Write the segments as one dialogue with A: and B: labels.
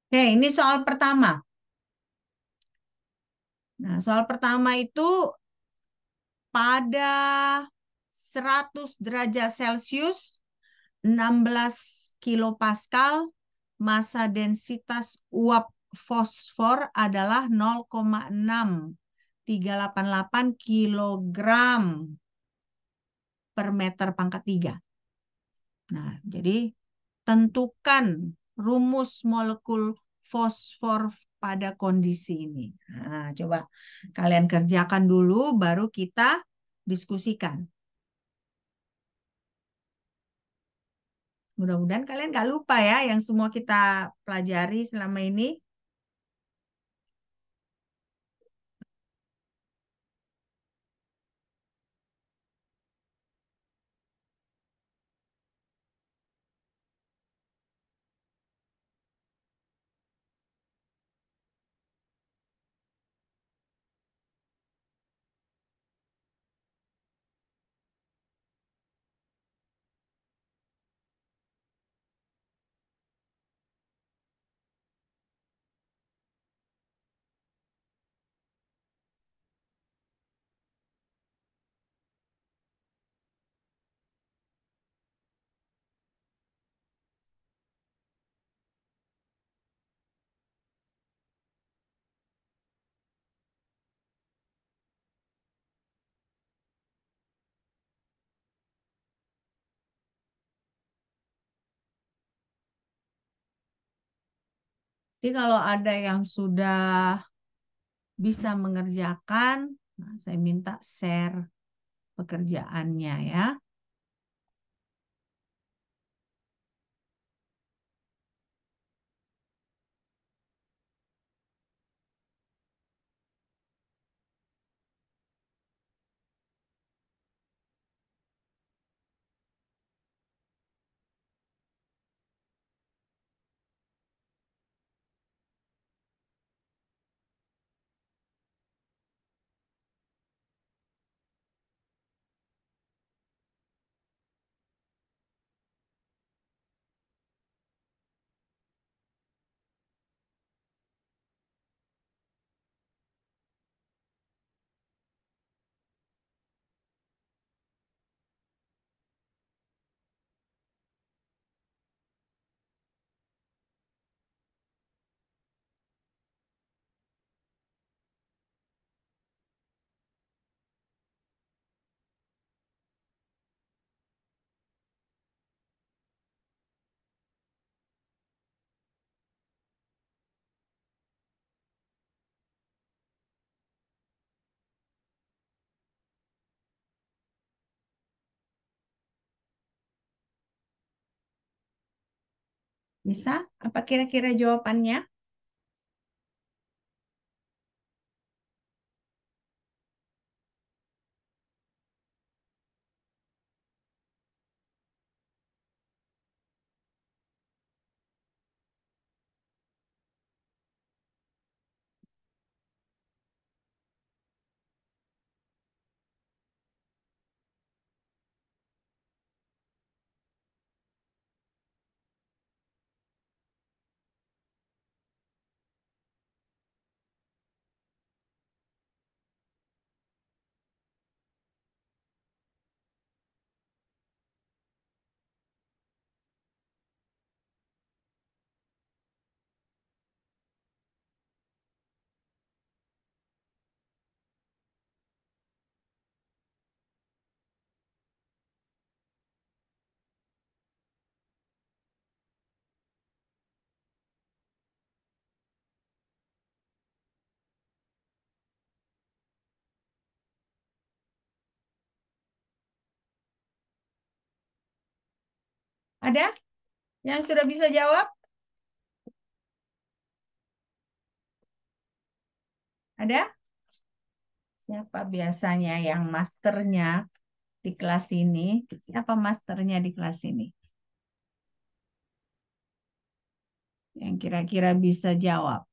A: Oke, ini soal pertama. Nah, soal pertama itu pada 100 derajat Celcius, 16 kilopascal, massa densitas uap fosfor adalah 0,6388 kilogram per meter pangkat 3. Nah, jadi tentukan rumus molekul fosfor pada kondisi ini. Nah, coba kalian kerjakan dulu, baru kita diskusikan. Mudah-mudahan kalian nggak lupa ya yang semua kita pelajari selama ini. Jadi kalau ada yang sudah bisa mengerjakan, nah, saya minta share pekerjaannya ya. Bisa? Apa kira-kira jawabannya? Ada yang sudah bisa jawab? Ada? Siapa biasanya yang masternya di kelas ini? Siapa masternya di kelas ini? Yang kira-kira bisa jawab.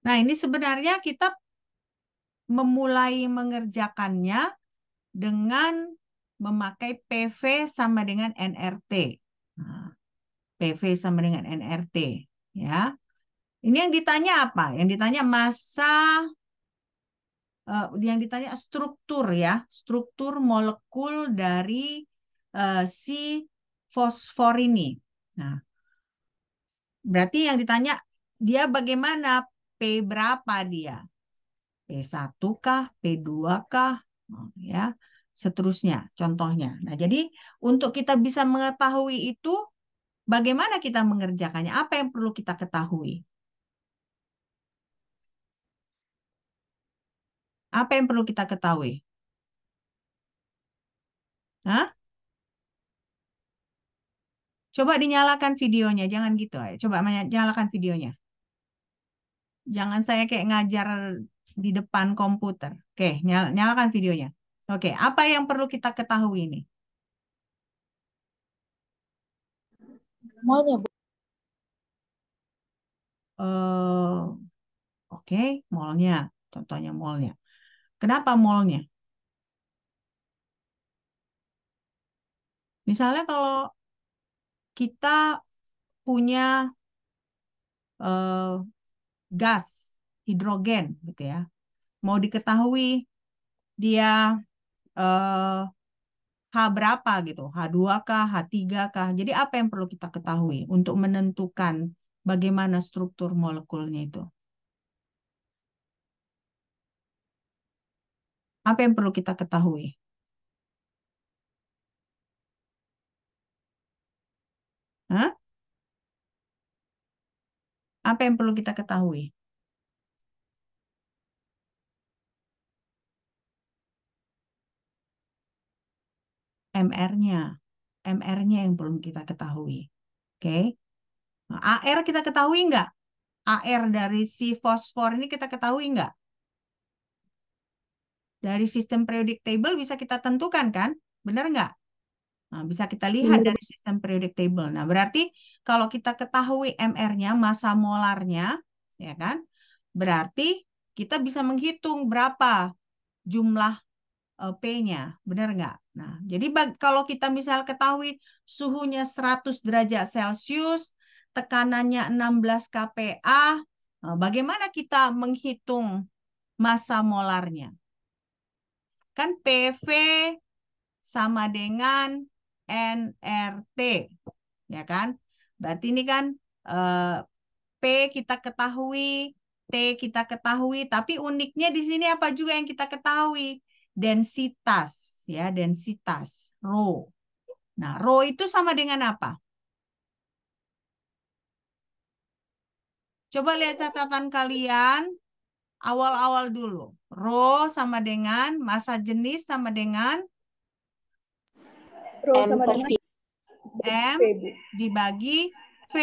A: Nah, ini sebenarnya kita memulai mengerjakannya dengan memakai PV sama dengan NRT. Nah, PV sama dengan NRT. Ya. Ini yang ditanya apa? Yang ditanya massa, yang ditanya struktur ya, struktur molekul dari si fosfor ini. Nah, berarti yang ditanya dia bagaimana, P berapa dia? P1 kah, P2 kah? Oh, ya, seterusnya contohnya. Nah, jadi untuk kita bisa mengetahui itu, bagaimana kita mengerjakannya? Apa yang perlu kita ketahui? Apa yang perlu kita ketahui? Hah? Coba dinyalakan videonya, jangan gitu aja. Coba nyalakan videonya. Jangan saya kayak ngajar di depan komputer. Oke, nyalakan videonya. Oke, apa yang perlu kita ketahui ini?
B: Molnya, Bu.
A: Oke, molnya. Contohnya molnya. Kenapa molnya? Misalnya kalau kita punya eh, gas hidrogen gitu ya. Mau diketahui dia eh, H berapa gitu, H2 kah, H3 kah. Jadi apa yang perlu kita ketahui untuk menentukan bagaimana struktur molekulnya itu? Apa yang perlu kita ketahui? Hah? Apa yang perlu kita ketahui? MR-nya. MR-nya yang belum kita ketahui. Oke. Nah, AR kita ketahui nggak? AR dari si fosfor ini kita ketahui nggak? Dari sistem periodic table bisa kita tentukan kan? Benar nggak? Nah, bisa kita lihat
B: Benar, Bu.
A: dari sistem periodic table. Nah, berarti kalau kita ketahui MR-nya, massa molarnya, ya kan? Berarti kita bisa menghitung berapa jumlah P-nya. Benar nggak? Nah, jadi kalau kita misal ketahui suhunya 100 derajat Celcius, tekanannya 16 kPa, nah, bagaimana kita menghitung massa molarnya? Kan PV sama dengan NRT, ya kan? Berarti ini kan eh, P kita ketahui, T kita ketahui, tapi uniknya di sini apa juga yang kita ketahui? Densitas, ya, densitas, rho. Nah, rho itu sama dengan apa? Coba lihat catatan kalian awal-awal dulu. Rho sama dengan massa jenis sama dengan
B: Rho
C: M
B: sama
C: per
B: dengan
C: V.
A: M
B: V, Bu.
A: dibagi V.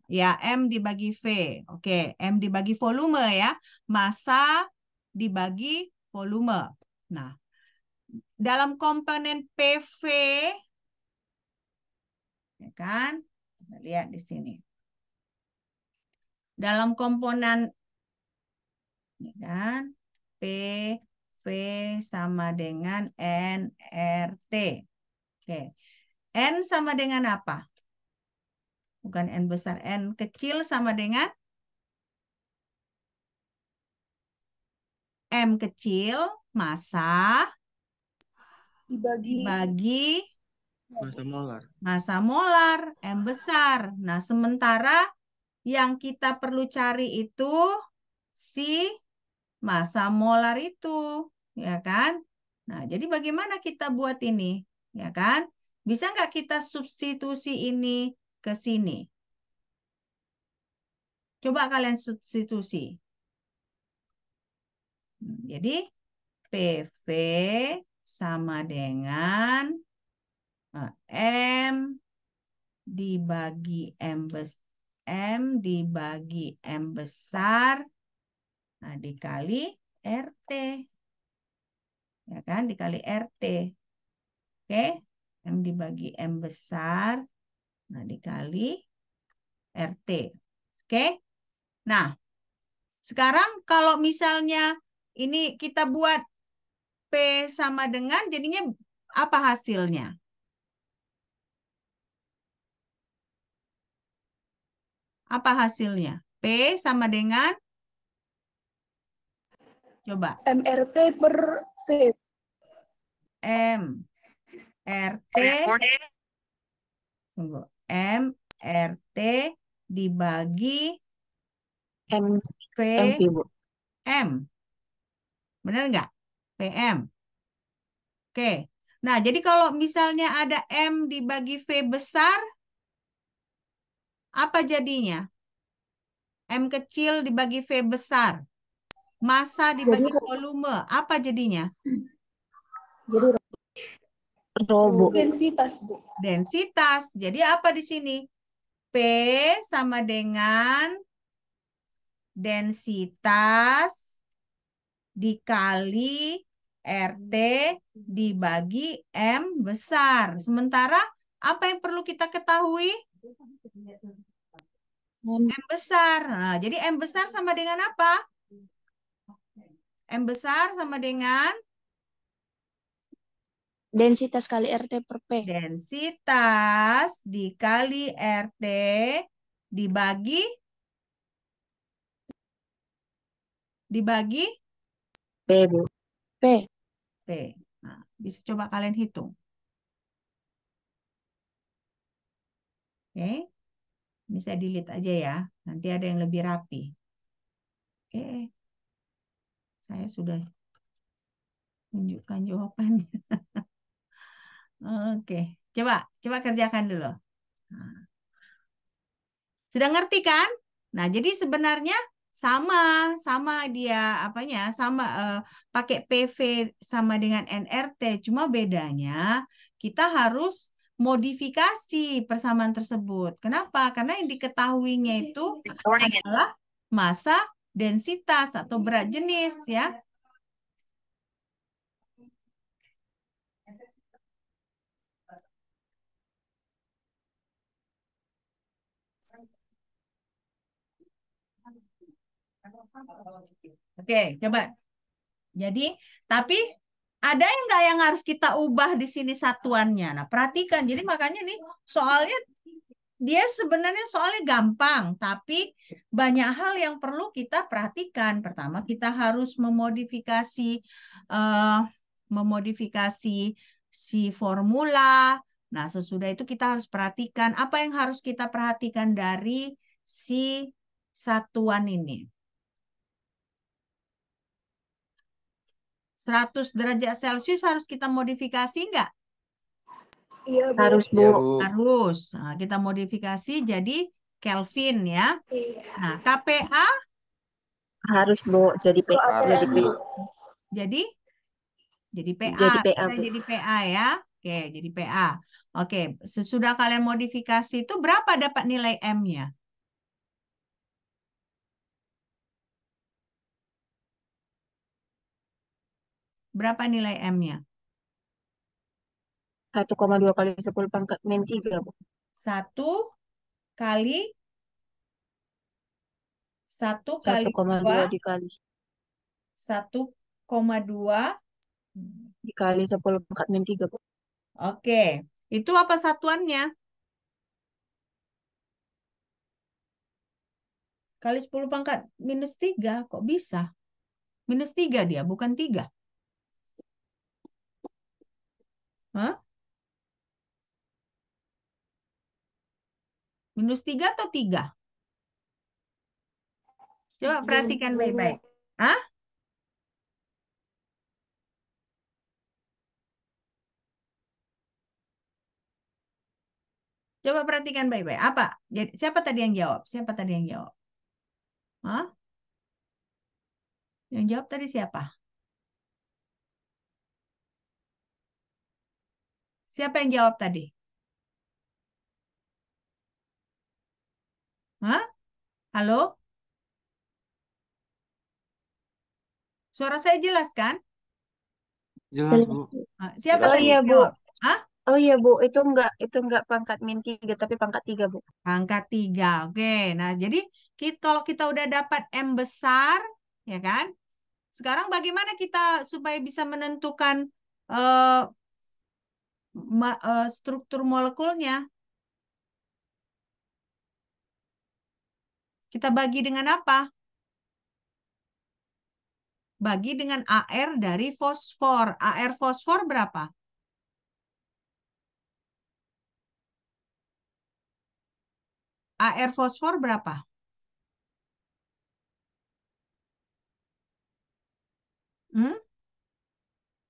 A: Ya, M dibagi V. Oke, M dibagi volume ya. Massa dibagi volume. Nah, dalam komponen PV, ya kan? Kita lihat di sini. Dalam komponen, ya kan? PV sama dengan NRT. Oke. N sama dengan apa? Bukan N besar, N kecil sama dengan M kecil, massa
B: Dibagi
A: dibagi
D: Massa molar.
A: massa molar, M besar. Nah, sementara yang kita perlu cari itu si massa molar itu, ya kan? Nah, jadi bagaimana kita buat ini, ya kan? Bisa nggak kita substitusi ini ke sini? Coba kalian substitusi. Jadi PV sama dengan M dibagi M dibagi M besar, nah dikali RT, ya kan, dikali RT. Oke, M dibagi M besar, nah dikali RT. Oke, nah Sekarang kalau misalnya ini kita buat P sama dengan, jadinya apa hasilnya? Apa hasilnya? P sama dengan, coba,
B: MRT per V.
A: M R T, tunggu, M R T dibagi
C: M
A: V
C: MV, Bu.
A: M. Benar nggak? PM. Oke. Nah, jadi kalau misalnya ada M dibagi V besar, apa jadinya? M kecil dibagi V besar. Massa dibagi
C: Jadi
A: volume. Apa jadinya?
C: jadi robo.
B: Densitas, Bu.
A: Densitas. Jadi apa di sini? P sama dengan densitas dikali RT dibagi M besar. Sementara apa yang perlu kita ketahui? M besar. Nah, jadi M besar sama dengan apa? M besar sama dengan
C: Densitas kali RT per P.
A: densitas dikali RT dibagi
C: P, Bu. P.
A: P. Nah, bisa coba kalian hitung. Oke, bisa delete aja ya. Nanti ada yang lebih rapi. Oke, saya sudah tunjukkan jawabannya. Oke, coba kerjakan dulu. Nah, sudah ngerti kan? Nah, jadi sebenarnya sama dia apanya? Sama pakai PV sama dengan NRT, cuma bedanya kita harus modifikasi persamaan tersebut. Kenapa? Karena yang diketahuinya itu adalah massa, densitas atau berat jenis ya. Oke, coba. Jadi, tapi ada yang nggak yang harus kita ubah di sini satuannya? Nah, perhatikan. Jadi makanya nih soalnya dia sebenarnya soalnya gampang, tapi banyak hal yang perlu kita perhatikan. Pertama, kita harus eh, memodifikasi si formula. Nah, sesudah itu kita harus perhatikan apa yang harus kita perhatikan dari si satuan ini. 100 derajat Celcius harus kita modifikasi enggak?
B: Iya, Bu.
C: Harus,
D: Iya,
C: Bu.
D: Bu.
A: Harus. Nah, kita modifikasi jadi Kelvin ya.
B: Iya.
A: Nah, KPA
C: Harus, Bu. Jadi P.
D: Harus,
C: Jadi P.
D: Bu.
A: jadi PA.
C: Jadi PA,
A: Bisa
C: Bu.
A: jadi PA ya. Oke, jadi PA. Oke, sesudah kalian modifikasi itu berapa dapat nilai M-nya? Berapa nilai M-nya?
C: 1,2 kali 10 pangkat min 3, Bu.
A: 1 kali
C: 1,2
A: 2,
C: dikali
A: 1,2.
C: dikali 10 pangkat min 3, Bu.
A: Oke, itu apa satuannya? Kali 10 pangkat minus 3, kok bisa? Minus 3 dia, bukan 3. Hah? Minus 3 atau 3? Coba perhatikan baik-baik. Hah? Coba perhatikan baik-baik. Apa? Jadi, siapa tadi yang jawab? Siapa tadi yang jawab? Hah? Yang jawab tadi siapa? Siapa yang jawab tadi? Hah? Halo? Suara saya jelas kan?
D: Jelas, Bu.
A: Siapa
C: Oh
D: Jelas,
A: tadi
D: Bu.
C: iya,
A: yang
C: Bu.
A: jawab? Hah?
C: Oh iya, Bu. Itu enggak pangkat min 3, tapi pangkat 3, Bu.
A: Angka 3. Oke. Nah, jadi kalau kita udah dapat M besar, ya kan? Sekarang bagaimana kita supaya bisa menentukan struktur molekulnya? Kita bagi dengan apa? Bagi dengan AR dari fosfor. AR fosfor berapa? AR fosfor berapa?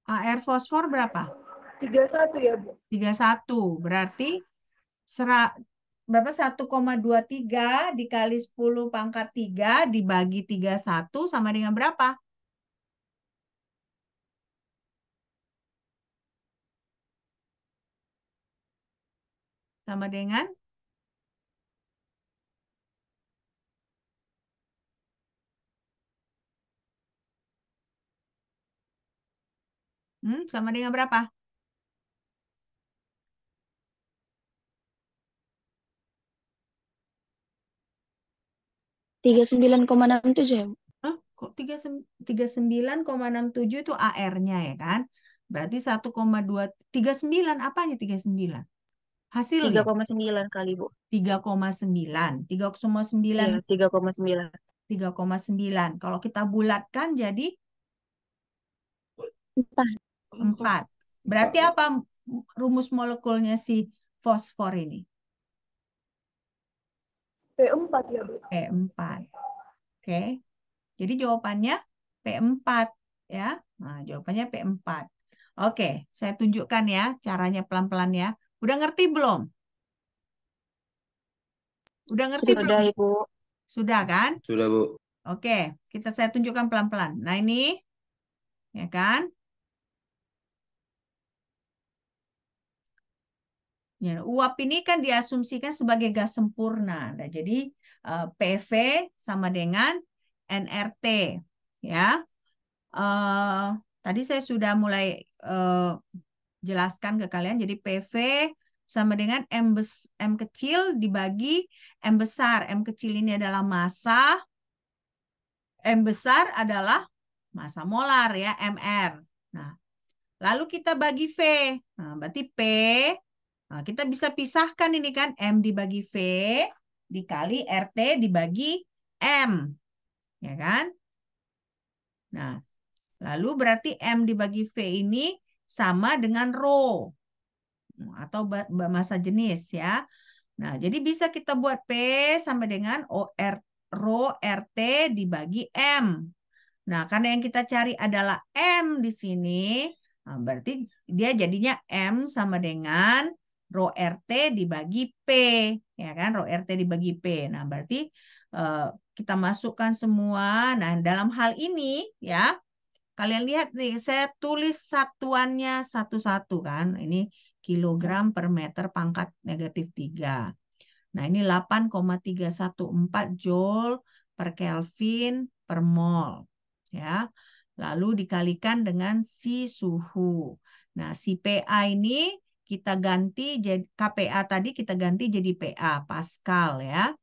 A: AR fosfor berapa?
B: 31 ya, Bu.
A: 31. Berarti berapa? 1,23 dikali 10 pangkat 3 dibagi 31 sama dengan berapa? Sama dengan sama dengan berapa?
C: 39,67 ya, Bu?
A: Kok 39,67 itu AR-nya ya kan? Berarti 1,239 apanya 39? Hasilnya
C: 3,9 kali, Bu.
A: 3,9. 3,9.
C: Iya, 3,9.
A: 3,9. Kalau kita bulatkan jadi 4. Berarti apa rumus molekulnya si fosfor ini?
B: P4 ya, Bu.
A: P4. Oke. Jadi jawabannya P4 ya. Nah, jawabannya P4. Oke, saya tunjukkan ya caranya pelan-pelan ya. Udah ngerti belum? Udah ngerti belum?
C: Sudah, Ibu.
A: Sudah kan?
D: Sudah, Bu.
A: Oke, saya tunjukkan pelan-pelan. Nah, ini ya kan? Ya, uap ini kan diasumsikan sebagai gas sempurna. Nah, jadi PV sama dengan nRT ya. Tadi saya sudah mulai jelaskan ke kalian. Jadi PV sama dengan M kecil dibagi M besar. M kecil ini adalah massa. M besar adalah massa molar ya, MR. Nah, lalu kita bagi V. Nah, berarti P. Nah, kita bisa pisahkan ini kan. M dibagi V dikali RT dibagi M. Ya kan? Nah, lalu berarti M dibagi V ini sama dengan rho atau massa jenis ya. Nah, jadi bisa kita buat P sama dengan rho RT dibagi M. Nah, karena yang kita cari adalah M di sini, nah berarti dia jadinya M sama dengan rho RT dibagi P. Ya kan, rho RT dibagi P. Nah, berarti kita masukkan semua. Nah, dalam hal ini ya, kalian lihat nih, saya tulis satuannya satu-satu kan. Ini kilogram per meter pangkat -3. Nah, ini 8,314 joule per Kelvin per mol. Ya. Lalu dikalikan dengan si suhu. Nah, si PA ini kita ganti jadi KPA tadi kita ganti jadi PA Pascal ya.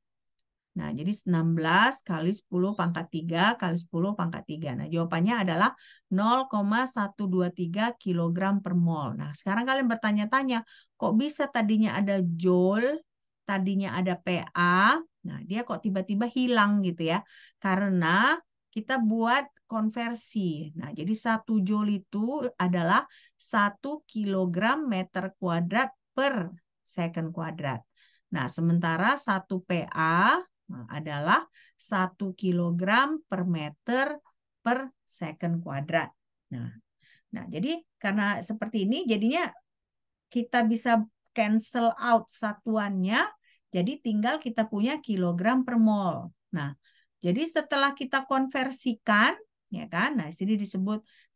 A: Nah, jadi 16 kali 10 pangkat 3 kali 10 pangkat 3. Nah, jawabannya adalah 0,123 kilogram per mol. Nah, sekarang kalian bertanya-tanya, kok bisa tadinya ada joule, tadinya ada PA, nah dia kok tiba-tiba hilang gitu ya. Karena kita buat konversi. Nah, jadi 1 joule itu adalah 1 kilogram meter kuadrat per second kuadrat. Nah, sementara 1 PA adalah 1 kilogram per meter per second kuadrat. Nah, jadi karena seperti ini, jadinya kita bisa cancel out satuannya, jadi tinggal kita punya kilogram per mol. Nah, jadi setelah kita konversikan, ya kan? Nah, di sini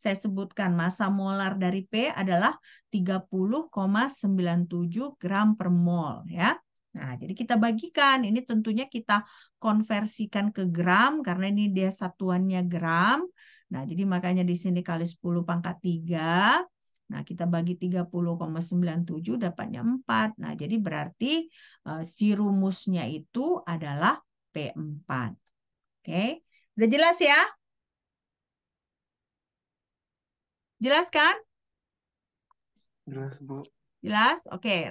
A: saya sebutkan massa molar dari P adalah 30,97 gram per mol, ya. Nah, jadi kita bagikan. Ini tentunya kita konversikan ke gram karena ini dia satuannya gram. Nah, jadi makanya di sini kali 10 pangkat 3. Nah, kita bagi 30,97 dapatnya 4. Nah, jadi berarti si rumusnya itu adalah P4. Oke, udah jelas ya? Jelas kan?
D: Jelas, Bu.
A: Jelas? Oke,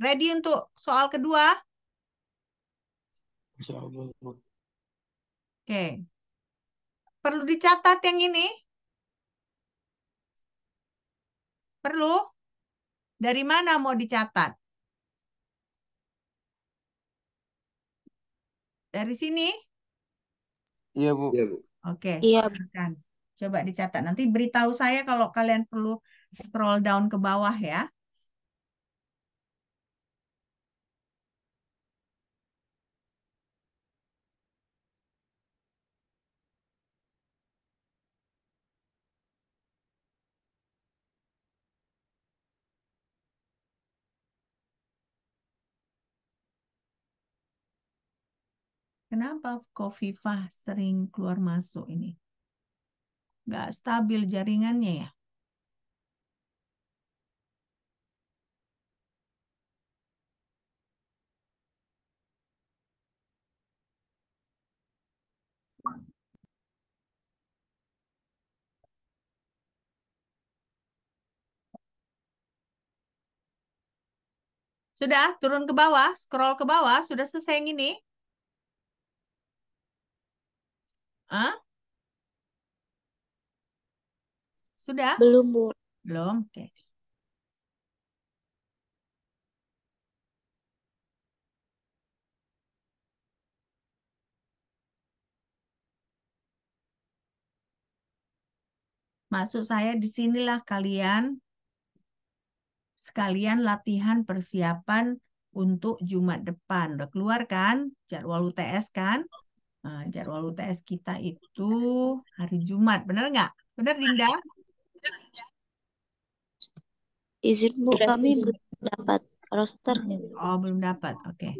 A: ready untuk soal kedua?
D: Insya Allah, Bu.
A: Oke, perlu dicatat yang ini? Perlu? Dari mana mau dicatat? Dari sini?
D: Iya, Bu.
A: Oke,
C: Iya,
A: silakan. Coba dicatat. Nanti beritahu saya kalau kalian perlu scroll down ke bawah ya. Kenapa Kofifah sering keluar masuk ini? Nggak stabil jaringannya ya? Sudah turun ke bawah, scroll ke bawah, sudah selesai yang ini? Hah? Sudah?
C: belum, Bu.
A: Belum? Oke. Maksud saya di sinilah kalian sekalian latihan persiapan untuk Jumat depan. Udah keluar kan jadwal UTS kan? Nah, jadwal UTS kita itu hari Jumat, benar nggak? Benar, Dinda?
C: Izin, Bu, kami belum dapat rosternya.
A: Oh, belum dapat. Oke.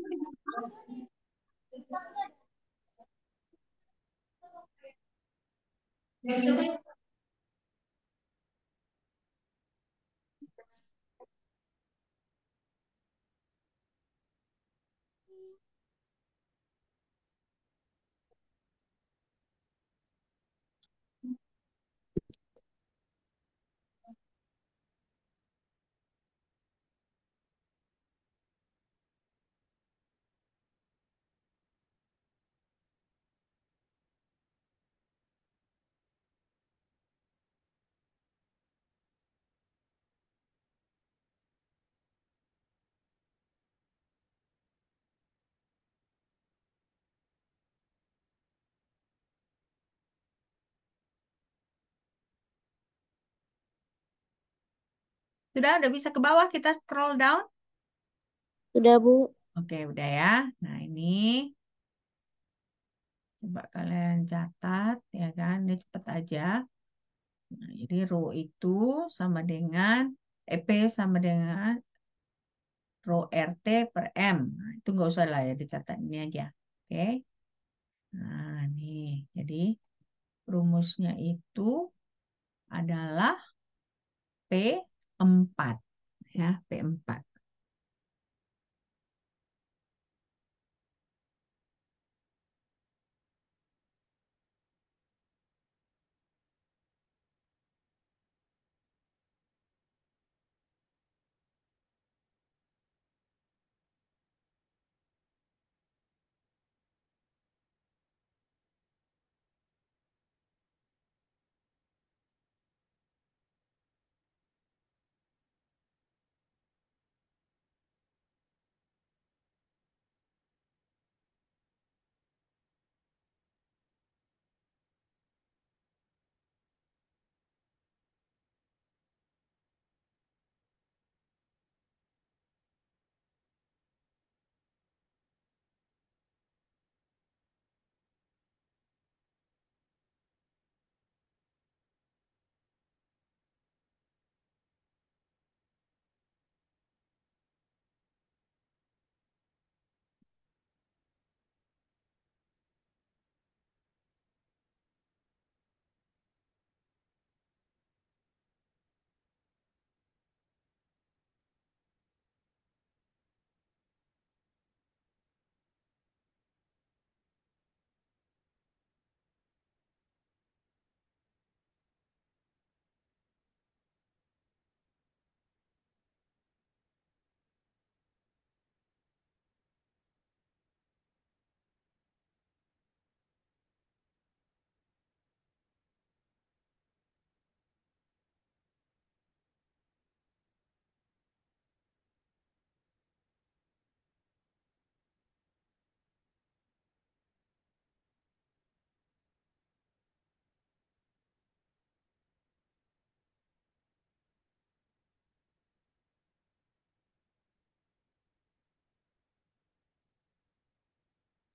A: Udah bisa ke bawah, kita scroll down.
C: Sudah, Bu.
A: Oke, udah ya. Nah, ini coba kalian catat ya kan. Ini cepet aja. Nah, jadi row itu sama dengan EP sama dengan row RT per M. Nah, itu nggak usah lah ya dicatat ini aja. Oke. Nah, nih. Jadi rumusnya itu adalah P4 ya, P4.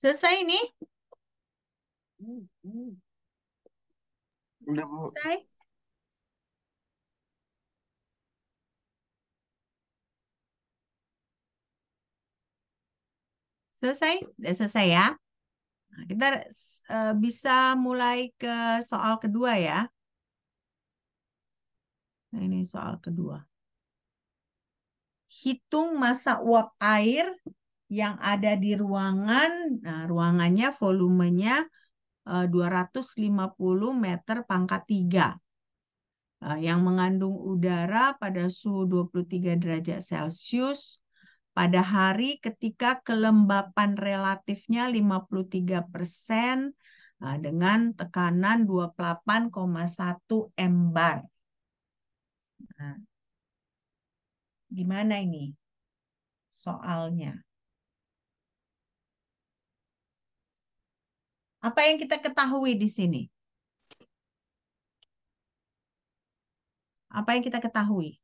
A: Selesai ini?
D: Udah, Bu.
A: Selesai? Selesai? Udah selesai ya? Nah, kita bisa mulai ke soal kedua ya. Nah, ini soal kedua. Hitung massa uap air yang ada di ruangan. Nah, ruangannya volumenya 250 meter pangkat 3. Yang mengandung udara pada suhu 23 derajat Celcius pada hari ketika kelembapan relatifnya 53% dengan tekanan 28,1 M-bar. Nah, gimana ini soalnya? Apa yang kita ketahui di sini? Apa yang kita ketahui?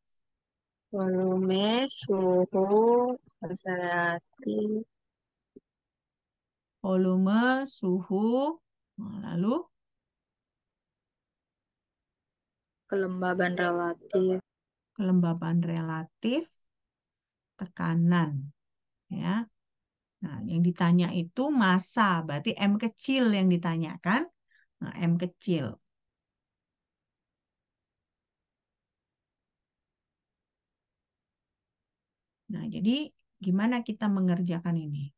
C: Volume, suhu, massa relatif,
A: Volume, suhu, lalu
C: kelembaban relatif.
A: kelembapan relatif, tekanan, ya. Nah, yang ditanya itu massa, berarti M kecil yang ditanyakan. Nah, M kecil. Nah, jadi gimana kita mengerjakan ini?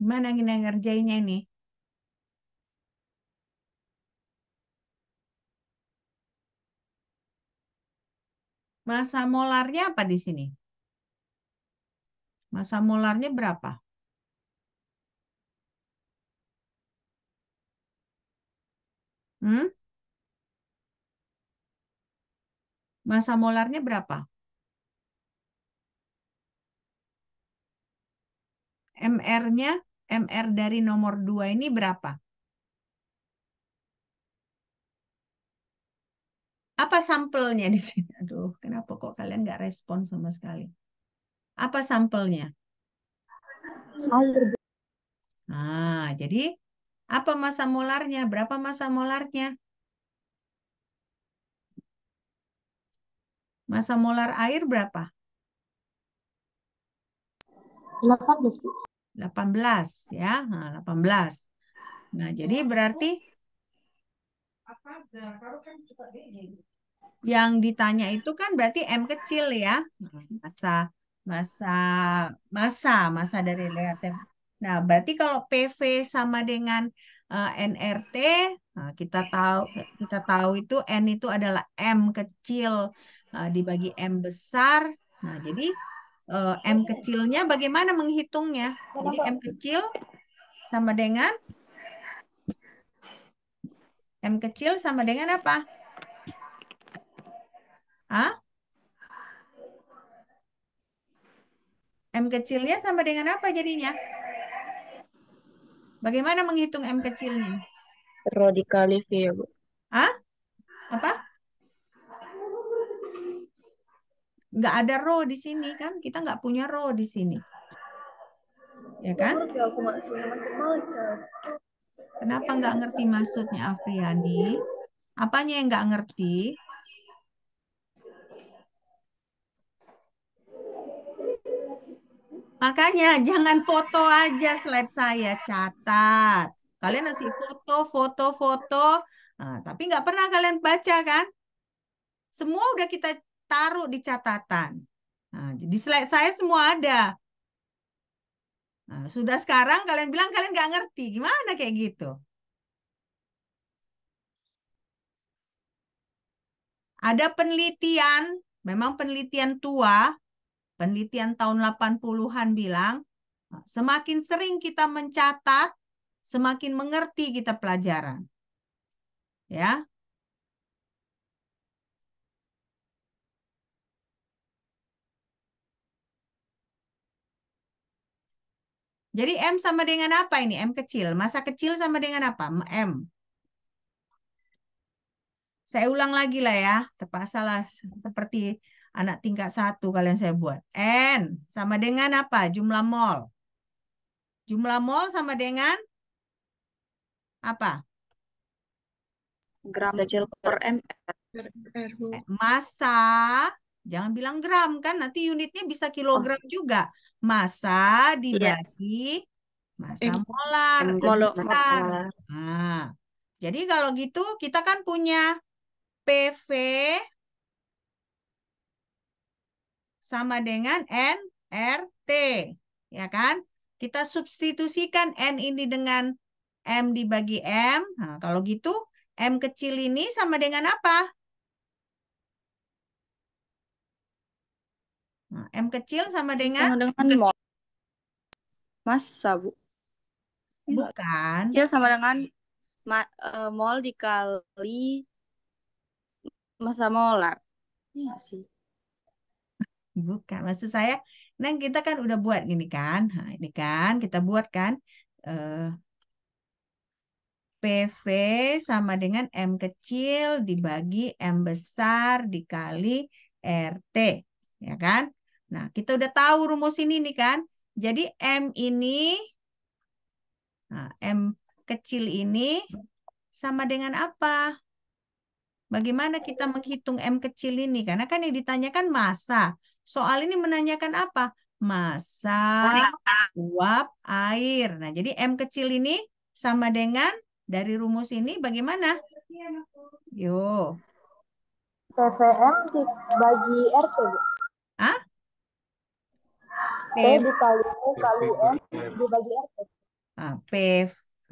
A: Gimana kita ngerjainnya ini? Massa molarnya apa di sini? Massa molarnya berapa? Hmm? Massa molarnya berapa? MR-nya, MR dari nomor 2 ini berapa? Apa sampelnya di sini? Aduh, kenapa kok kalian nggak respon sama sekali? Apa sampelnya?
B: Air.
A: Nah, jadi apa massa molarnya? Berapa massa molarnya? Massa molar air berapa?
B: 18, Bu.
A: 18 ya. Nah, 18. Nah, jadi berarti yang ditanya itu kan berarti M kecil ya. Massa massa massa dari reaktif. Nah, berarti kalau PV sama dengan NRT, nah, kita tahu itu N itu adalah M kecil dibagi M besar. Nah, jadi M kecilnya bagaimana menghitungnya? Jadi M kecil sama dengan M kecil sama dengan apa? Hah? M kecilnya sama dengan apa jadinya? Bagaimana menghitung M kecilnya?
C: Rho dikali V ya, Bu.
A: Hah? Apa? Nggak ada row di sini kan? Kita nggak punya row di sini. Ya kan? Kenapa nggak ngerti maksudnya Afriani? Apanya yang nggak ngerti? Makanya jangan foto aja slide saya, catat. Kalian harus foto, foto, foto. Nah, tapi nggak pernah kalian baca kan? Semua udah kita taruh di catatan. Nah, di slide saya semua ada. Nah, sudah sekarang kalian bilang kalian nggak ngerti. Gimana kayak gitu? Ada penelitian, memang penelitian tua, penelitian tahun 80-an bilang, semakin sering kita mencatat, semakin mengerti kita pelajaran. Ya. Jadi M sama dengan apa ini? M kecil. Masa kecil sama dengan apa? M. Saya ulang lagi lah ya. Terpaksalah seperti anak tingkat 1 kalian saya buat. N sama dengan apa? Jumlah mol. Jumlah mol sama dengan apa?
C: Gram kecil per M.
A: Massa. Jangan bilang gram kan. Nanti unitnya bisa kilogram juga. Massa dibagi massa molar.
C: Massa molar.
A: Nah, jadi kalau gitu kita kan punya PV sama dengan NRT, ya kan? Kita substitusikan N ini dengan M dibagi M. Nah, kalau gitu M kecil ini sama dengan apa? Nah, M kecil sama dengan?
C: Sama dengan mol. Massa, Bu.
A: Bukan.
C: Kecil sama dengan mol dikali massa molar. Iya sih.
A: Bukan. Maksud saya, nah kita kan udah buat gini kan. Nah, ini kan kita buat kan. PV sama dengan M kecil dibagi M besar dikali RT. Ya kan? Nah, kita udah tahu rumus ini nih kan. Jadi M ini, nah, M kecil ini sama dengan apa? Bagaimana kita menghitung M kecil ini? Karena kan yang ditanyakan massa. Soal ini menanyakan apa? Massa uap air. Nah, jadi M kecil ini sama dengan dari rumus ini bagaimana? Yo.
B: TVM dibagi RT, Bu.
A: Ah?
B: T dikali U kali M dibagi RT.
A: PV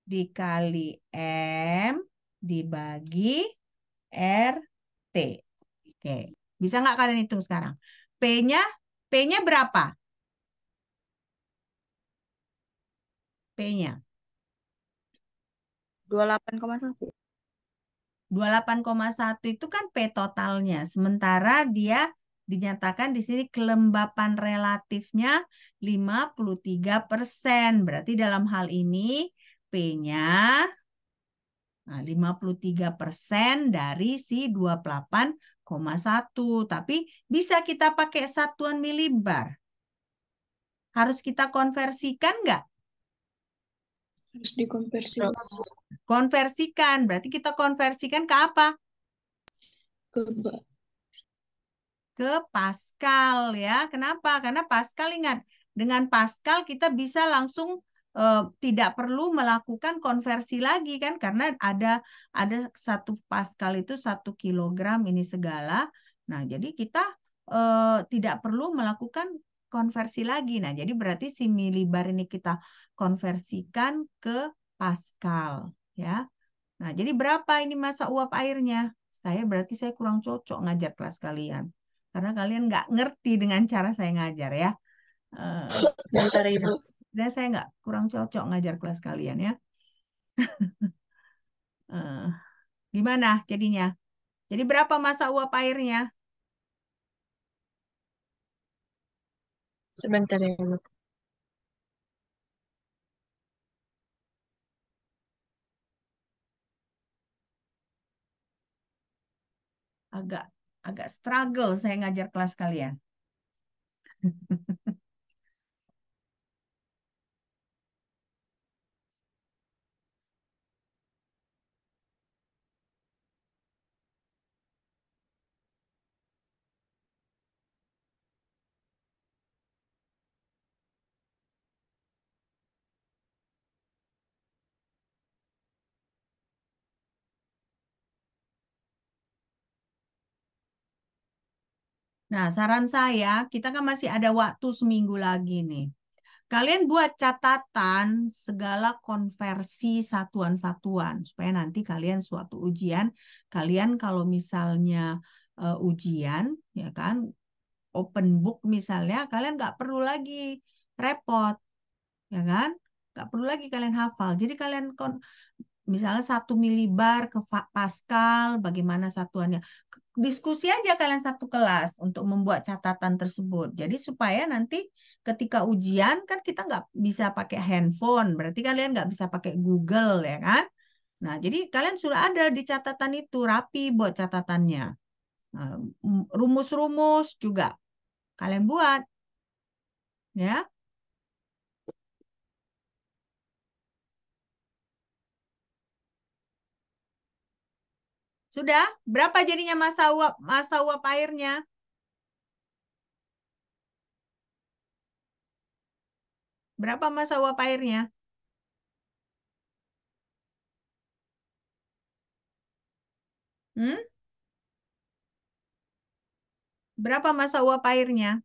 A: dikali M dibagi RT. Oke. Bisa nggak kalian hitung sekarang? P-nya berapa? P-nya
C: 28,1.
A: 28,1 itu kan P totalnya. Sementara dia dinyatakan di sini kelembapan relatifnya 53%. Berarti dalam hal ini P-nya 53% dari si 28,1. Tapi bisa kita pakai satuan milibar. Harus kita konversikan nggak?
E: Harus dikonversi
A: Konversikan. Berarti kita konversikan ke apa? Ke Pascal ya. Kenapa? Karena Pascal ingat, dengan Pascal kita bisa langsung tidak perlu melakukan konversi lagi kan karena ada 1 Pascal itu 1 kilogram ini segala. Nah, jadi kita tidak perlu melakukan konversi lagi. Nah, jadi berarti si milibar ini kita konversikan ke Pascal, ya. Nah, jadi berapa ini massa uap airnya? Berarti saya kurang cocok ngajar kelas kalian. Karena kalian nggak ngerti dengan cara saya ngajar, ya.
C: Bentar Ibu.
A: Dan saya nggak kurang cocok ngajar kelas kalian, ya. Eh, Gimana jadinya? Jadi berapa massa uap airnya?
C: Sebentar ya Ibu.
A: Agak agak struggle saya ngajar kelas kalian. Nah, saran saya, kita kan masih ada waktu seminggu lagi nih. Kalian buat catatan segala konversi satuan-satuan supaya nanti kalian suatu ujian, kalian kalau misalnya ujian, ya kan, open book misalnya, kalian nggak perlu lagi repot, ya kan? Nggak perlu lagi kalian hafal. Jadi kalian misalnya 1 milibar ke Pascal, bagaimana satuannya. Diskusi aja kalian satu kelas untuk membuat catatan tersebut. Jadi supaya nanti ketika ujian kan kita nggak bisa pakai handphone, berarti kalian nggak bisa pakai Google, ya kan? Nah, jadi kalian sudah ada di catatan itu, rapi buat catatannya. Nah, rumus-rumus juga kalian buat, ya. Sudah? Berapa jadinya masa uap airnya? Berapa masa uap airnya? Hmm? Berapa masa uap airnya?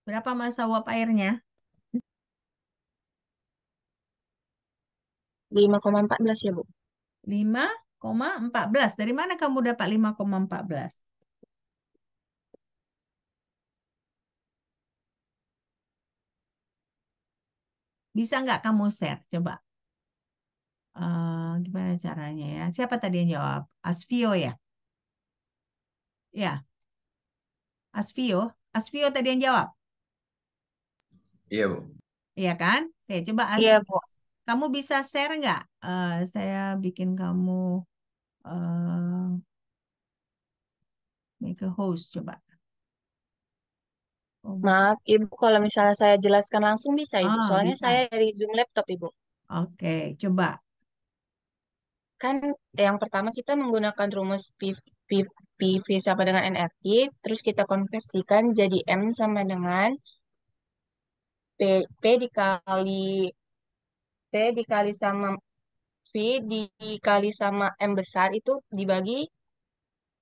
A: Berapa masa uap airnya?
C: 5,14 ya Bu.
A: 5,14. Dari mana kamu dapat 5,14? Bisa nggak kamu share? Coba. Gimana caranya ya? Siapa tadi yang jawab? Asvio ya? Ya, Asvio. Asvio tadi yang jawab.
F: Iya, Bu.
A: Iya kan? Oke, coba
C: Iya Bu.
A: kamu bisa share nggak? Saya bikin kamu make a host coba. Oh, bukan.
C: Maaf Ibu, kalau misalnya saya jelaskan langsung bisa Ibu. Soalnya
A: Bisa.
C: saya dari Zoom laptop Ibu.
A: Oke, coba.
C: Kan yang pertama kita menggunakan rumus PV sama dengan nRT, terus kita konversikan jadi M sama dengan P dikali sama V dikali sama M besar itu dibagi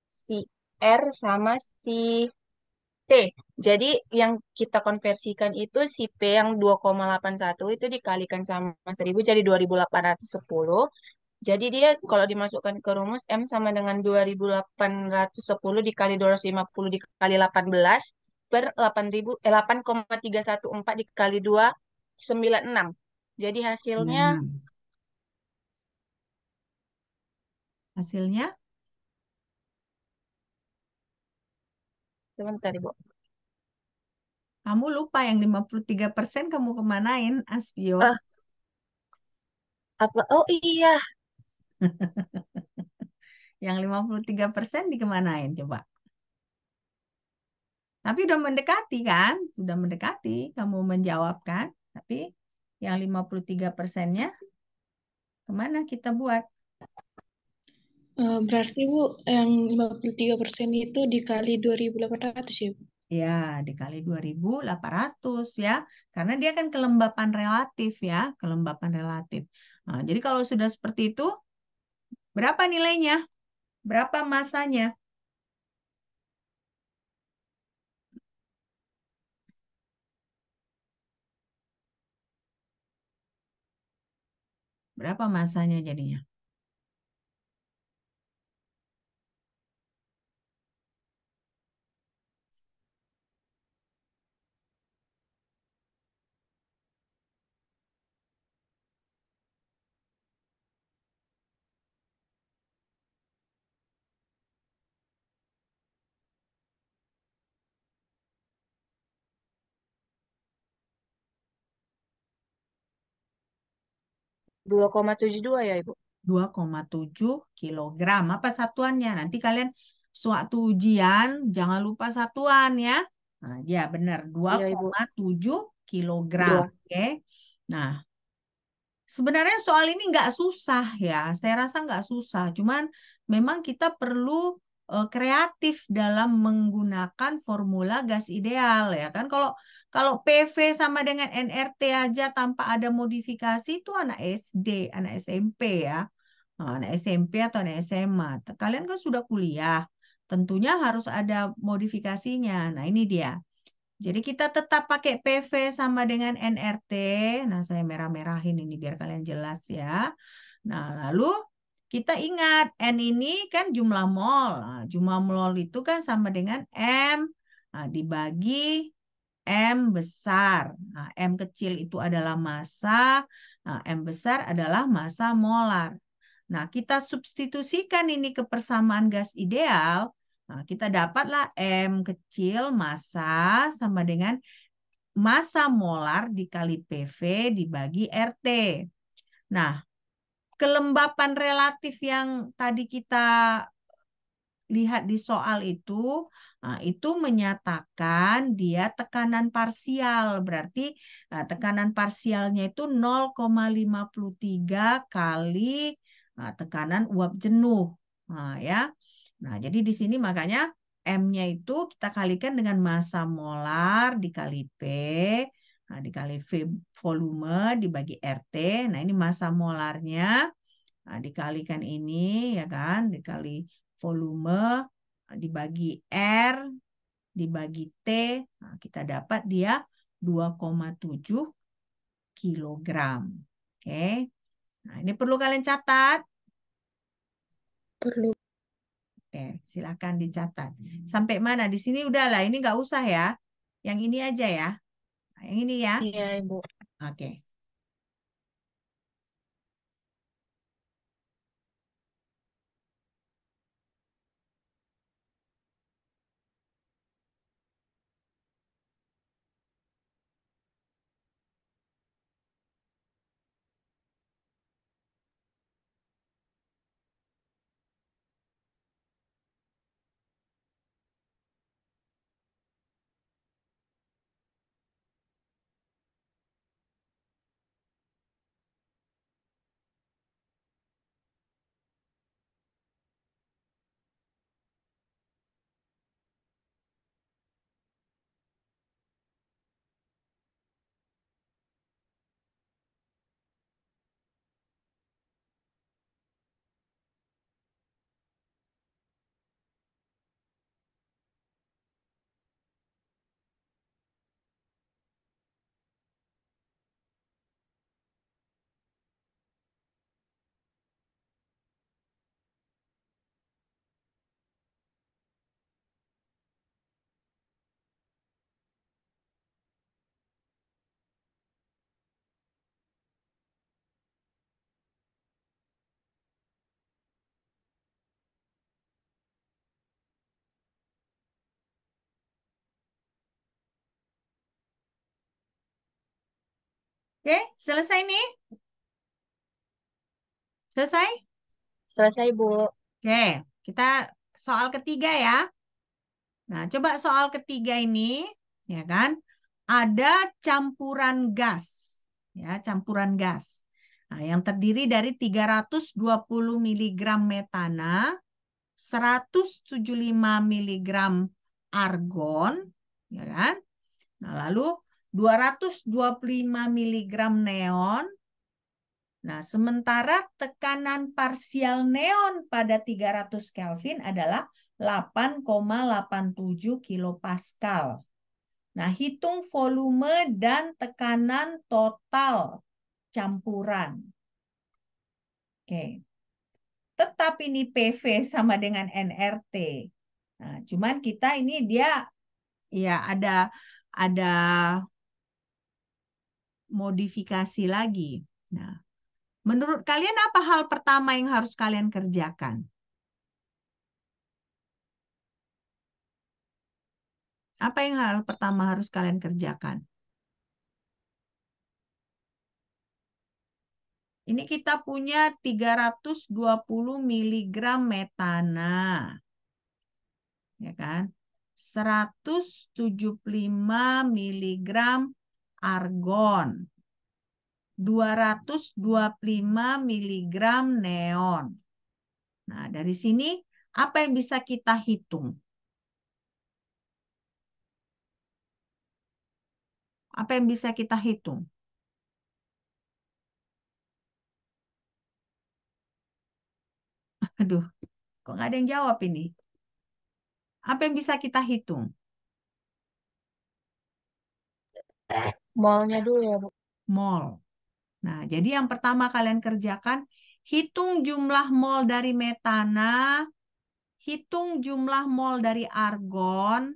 C: si R sama si T. Jadi yang kita konversikan itu si P yang 2,81 itu dikalikan sama 1000 jadi 2810. Jadi dia kalau dimasukkan ke rumus M sama dengan 2810 dikali 250 dikali 18 per 8,314 dikali 296. Jadi hasilnya
A: Nah, hasilnya
C: sebentar Ibu.
A: kamu lupa yang 53% kamu kemanain, Asvio?
C: Apa? Oh iya,
A: Yang 53% dikemanain coba? Tapi udah mendekati kan? Sudah mendekati kamu menjawab kan? Tapi yang 53%-nya kemana kita buat?
E: Berarti Bu, yang 53% itu dikali 2.800 ya Bu?
A: Ya, dikali 2.800 ya. Karena dia kan kelembapan relatif ya, kelembapan relatif. Nah, jadi kalau sudah seperti itu, berapa nilainya? Berapa masanya? Berapa masanya jadinya?
C: 2,72 ya, Ibu?
A: 2,7 kilogram. Apa satuannya? Nanti kalian suatu ujian, jangan lupa satuan ya. Nah, ya benar,
C: Iya, Ibu.
A: 2,7 kilogram.
C: Dua.
A: Oke. Nah, sebenarnya soal ini nggak susah ya. Saya rasa nggak susah. Cuman memang kita perlu kreatif dalam menggunakan formula gas ideal ya kan. Kalau kalau PV sama dengan nRT aja tanpa ada modifikasi itu anak SD, anak SMP ya. Nah, anak SMP atau anak SMA. Kalian kan sudah kuliah. Tentunya harus ada modifikasinya. Nah, ini dia. Jadi kita tetap pakai PV sama dengan nRT. Nah, saya merah-merahin ini biar kalian jelas ya. Nah, lalu kita ingat N ini kan jumlah mol. Nah, jumlah mol itu kan sama dengan M dibagi M besar. Nah, M kecil itu adalah massa. Nah, M besar adalah massa molar. Nah, kita substitusikan ini ke persamaan gas ideal. Nah, kita dapatlah M kecil massa sama dengan massa molar dikali PV dibagi RT. Nah, kelembapan relatif yang tadi kita lihat di soal itu menyatakan dia tekanan parsial. Berarti tekanan parsialnya itu 0,53 kali tekanan uap jenuh. Nah, ya. Nah, jadi di sini makanya M-nya itu kita kalikan dengan massa molar dikali P, dikali V volume dibagi RT. Nah, ini massa molarnya. Nah, dikalikan ini ya kan, dikali volume dibagi R dibagi T, nah, kita dapat dia 2,7 kilogram. Oke. Nah, ini perlu kalian catat.
E: Perlu.
A: Oke, silakan dicatat. Sampai mana? Di sini udahlah, ini nggak usah ya. Yang ini aja ya. Nah, yang ini ya.
C: Iya, Ibu.
A: Oke. Oke, selesai nih? Selesai?
C: Selesai, Bu.
A: Oke, kita soal ketiga ya. Nah, coba soal ketiga ini, ya kan? Ada campuran gas, ya, campuran gas. Nah, yang terdiri dari 320 miligram metana, 175 miligram argon, ya kan? Nah, lalu 225 miligram neon. Nah, sementara tekanan parsial neon pada 300 Kelvin adalah 8,87 kilopascal. Nah, hitung volume dan tekanan total campuran. Oke. Tetap ini PV sama dengan nRT. Nah, cuman kita ini dia ya ada modifikasi lagi. Nah, menurut kalian apa hal pertama yang harus kalian kerjakan? Apa yang hal pertama harus kalian kerjakan? Ini kita punya 320 miligram metana. Ya kan? 175 miligram argon. 225 miligram neon. Nah, dari sini apa yang bisa kita hitung? Apa yang bisa kita hitung? Aduh, kok nggak ada yang jawab ini? Apa yang bisa kita hitung?
C: Molnya dulu ya, Bu.
A: Mol. Nah, jadi yang pertama kalian kerjakan, hitung jumlah mol dari metana, hitung jumlah mol dari argon,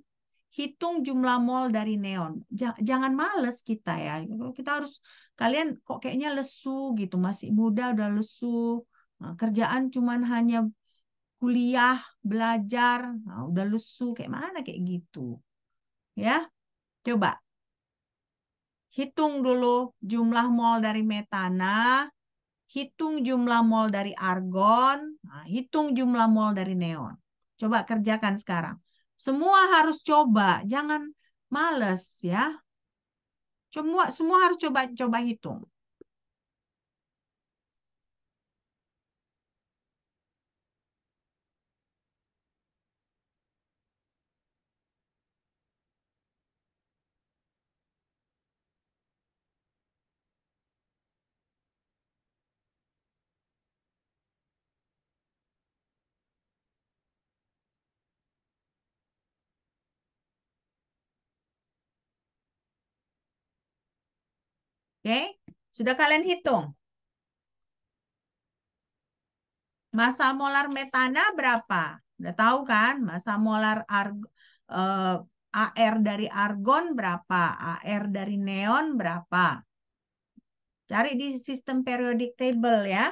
A: hitung jumlah mol dari neon. Jangan males kita ya. Kita harus, kalian kok kayaknya lesu gitu, masih muda udah lesu. Nah, kerjaan cuman hanya kuliah, belajar, nah, udah lesu kayak mana kayak gitu. Ya, coba hitung dulu jumlah mol dari metana, hitung jumlah mol dari argon, nah, hitung jumlah mol dari neon. Coba kerjakan sekarang. Semua harus coba, jangan males ya. Semua harus coba hitung. Oke, sudah kalian hitung? Massa molar metana berapa? Udah tahu kan? Massa molar AR dari argon berapa? AR dari neon berapa? Cari di sistem periodic table ya.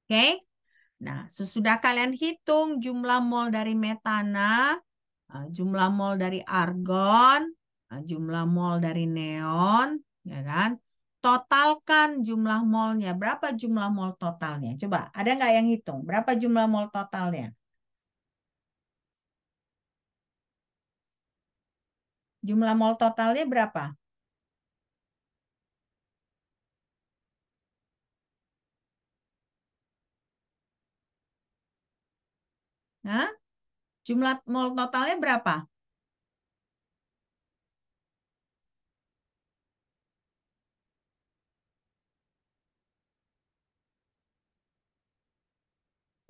A: Oke. Nah, sesudah kalian hitung jumlah mol dari metana, jumlah mol dari argon, jumlah mol dari neon, ya kan? Totalkan jumlah molnya. Berapa jumlah mol totalnya? Coba, ada nggak yang hitung? Berapa jumlah mol totalnya? Jumlah mol totalnya berapa? Nah, jumlah mol totalnya berapa?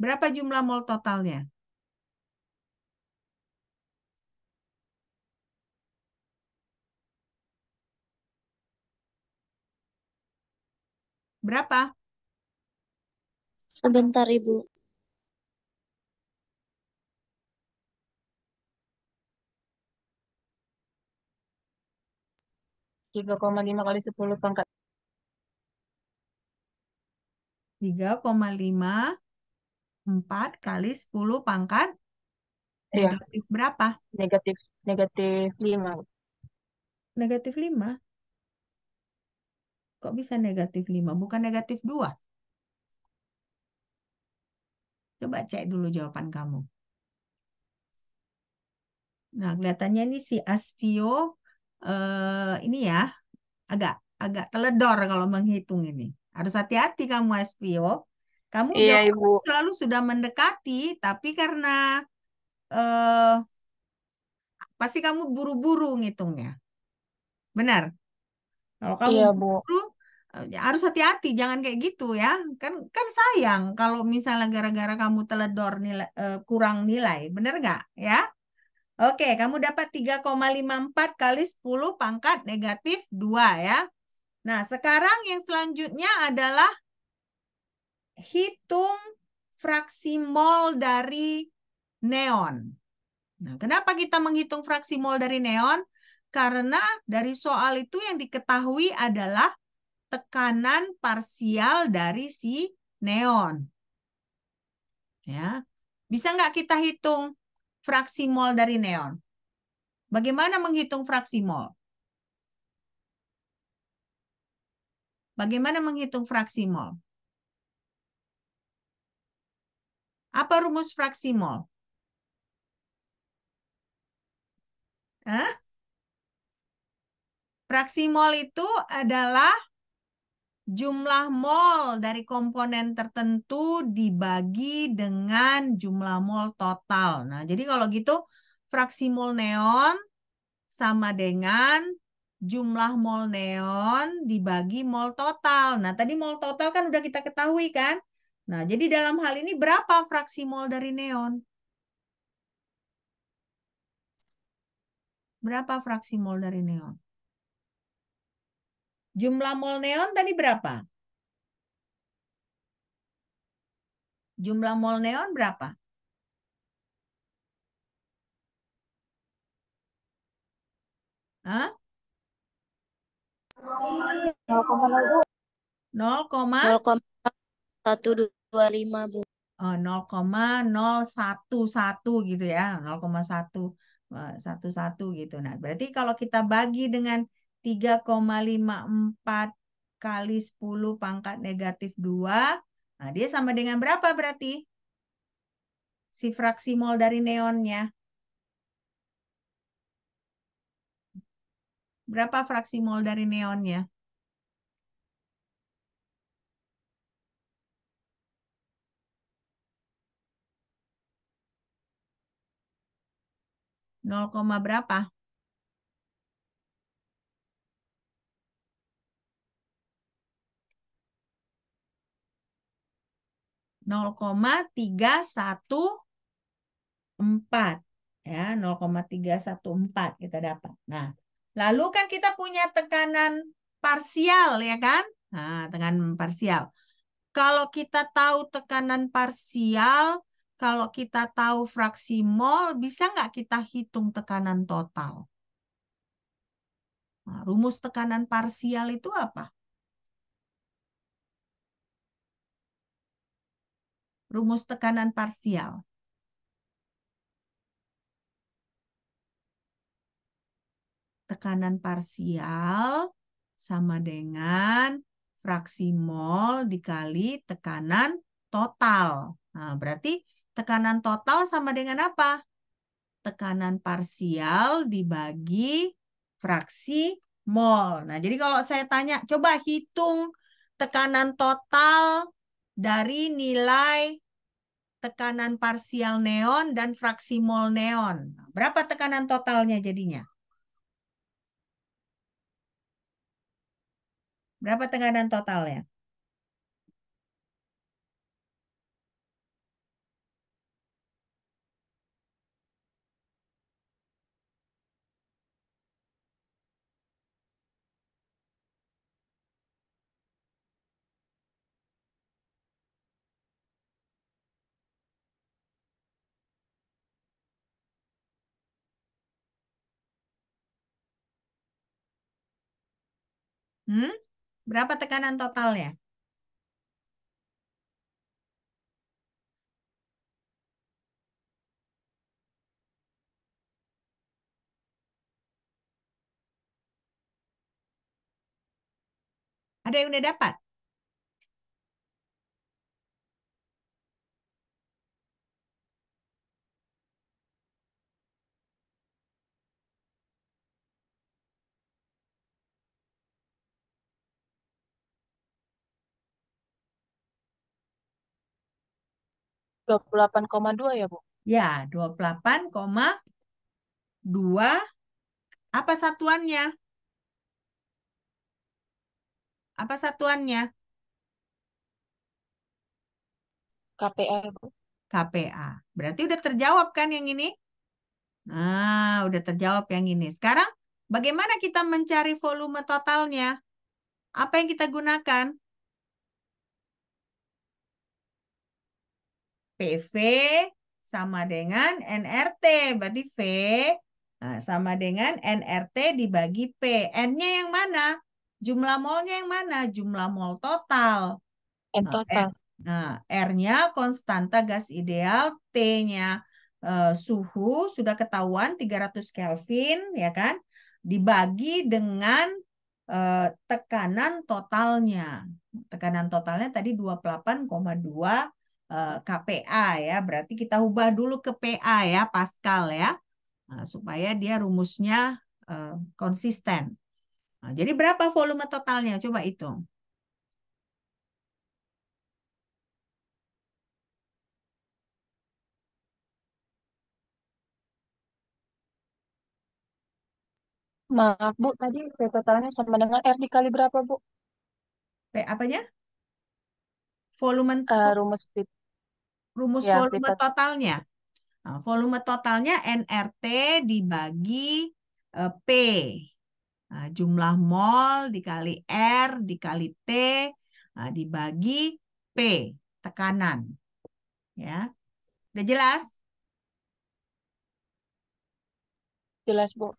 A: Berapa jumlah mol totalnya? Berapa?
B: Sebentar, Ibu.
C: 3,5 kali 10 pangkat
A: 3,54 kali 10 pangkat
C: Iya,
A: negatif berapa?
C: negatif negatif 5.
A: Negatif 5. Kok bisa negatif 5? Bukan negatif 2. Coba cek dulu jawaban kamu. Nah, kelihatannya ini si Asvio ini ya agak agak teledor kalau menghitung ini. Harus hati-hati kamu Asvio. Kamu
C: Iya,
A: jawab
C: Ibu.
A: selalu sudah mendekati, tapi karena eh, pasti kamu buru-buru ngitungnya. Benar? Kalau kamu
C: Iya, Bu.
A: buru-buru harus hati-hati, jangan kayak gitu ya. Kan sayang kalau misalnya gara-gara kamu teledor nilai kurang nilai, benar nggak ya? Oke, kamu dapat 3,54 kali 10 pangkat negatif 2 ya. Nah, sekarang yang selanjutnya adalah hitung fraksi mol dari neon. Nah, kenapa kita menghitung fraksi mol dari neon? Karena dari soal itu yang diketahui adalah tekanan parsial dari si neon. Ya, bisa nggak kita hitung fraksi mol dari neon? Bagaimana menghitung fraksi mol? Bagaimana menghitung fraksi mol? Apa rumus fraksi mol? Hah? Fraksi mol itu adalah jumlah mol dari komponen tertentu dibagi dengan jumlah mol total. Nah, jadi kalau gitu fraksi mol neon sama dengan jumlah mol neon dibagi mol total. Nah, tadi mol total kan udah kita ketahui kan? Nah, jadi dalam hal ini berapa fraksi mol dari neon? Berapa fraksi mol dari neon? Jumlah mol neon tadi berapa? Jumlah mol neon berapa? Hah?
B: 0,125, Bu.
A: 0,011 gitu ya, 0,111 gitu. Nah, berarti kalau kita bagi dengan 3,54 kali 10 pangkat negatif 2, nah dia sama dengan berapa berarti? Si fraksi mol dari neonnya. Berapa fraksi mol dari neonnya? Nol koma berapa? Nol koma tiga satu empat ya, 0,314 kita dapat. Nah, lalu kan kita punya tekanan parsial ya kan? Nah, tekanan parsial. Kalau kita tahu tekanan parsial, kalau kita tahu fraksi mol, bisa nggak kita hitung tekanan total? Nah, rumus tekanan parsial itu apa? Rumus tekanan parsial. Tekanan parsial sama dengan fraksi mol dikali tekanan total. Nah, berarti tekanan total sama dengan apa? Tekanan parsial dibagi fraksi mol. Nah, jadi kalau saya tanya, coba hitung tekanan total dari nilai tekanan parsial neon dan fraksi mol neon. Berapa tekanan totalnya jadinya? Berapa tekanan totalnya? Berapa tekanan totalnya? Ada yang udah dapat?
C: Dua 28,2 ya, Bu?
A: Ya, 28,2. Apa satuannya? Apa satuannya?
C: KPA, Bu.
A: KPA. Berarti udah terjawab kan yang ini? Nah, udah terjawab yang ini. Sekarang bagaimana kita mencari volume totalnya? Apa yang kita gunakan? PV sama dengan NRT. Berarti V sama dengan NRT dibagi P. N-nya yang mana? Jumlah molnya yang mana? Jumlah mol total.
C: N
A: Nah,
C: total.
A: R-nya konstanta gas ideal, T-nya suhu sudah ketahuan 300 Kelvin, ya kan? Dibagi dengan tekanan totalnya. Tekanan totalnya tadi 28,2 kPa ya. Berarti kita ubah dulu ke PA ya, Pascal ya. Nah, supaya dia rumusnya konsisten. Nah, jadi berapa volume totalnya? Coba hitung.
C: Maaf, Bu, tadi V totalnya sama dengan R dikali berapa, Bu?
A: P apanya? Volume
C: Rumus V.
A: rumus
C: Ya, V
A: volume
C: total.
A: totalnya. Nah, volume totalnya NRT dibagi P. Nah, jumlah mol dikali R dikali T dibagi P, tekanan. Ya. Udah jelas?
C: Jelas, Bu.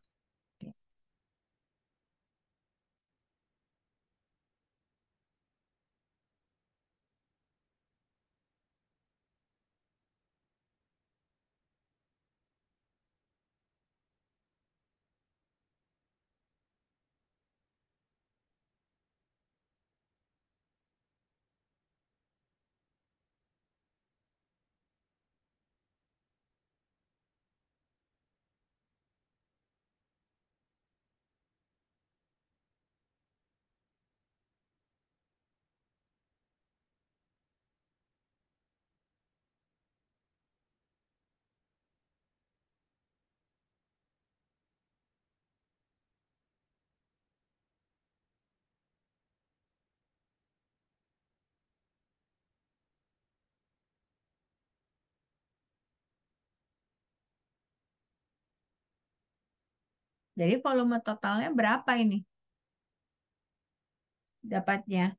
A: Jadi volume totalnya berapa ini? Dapatnya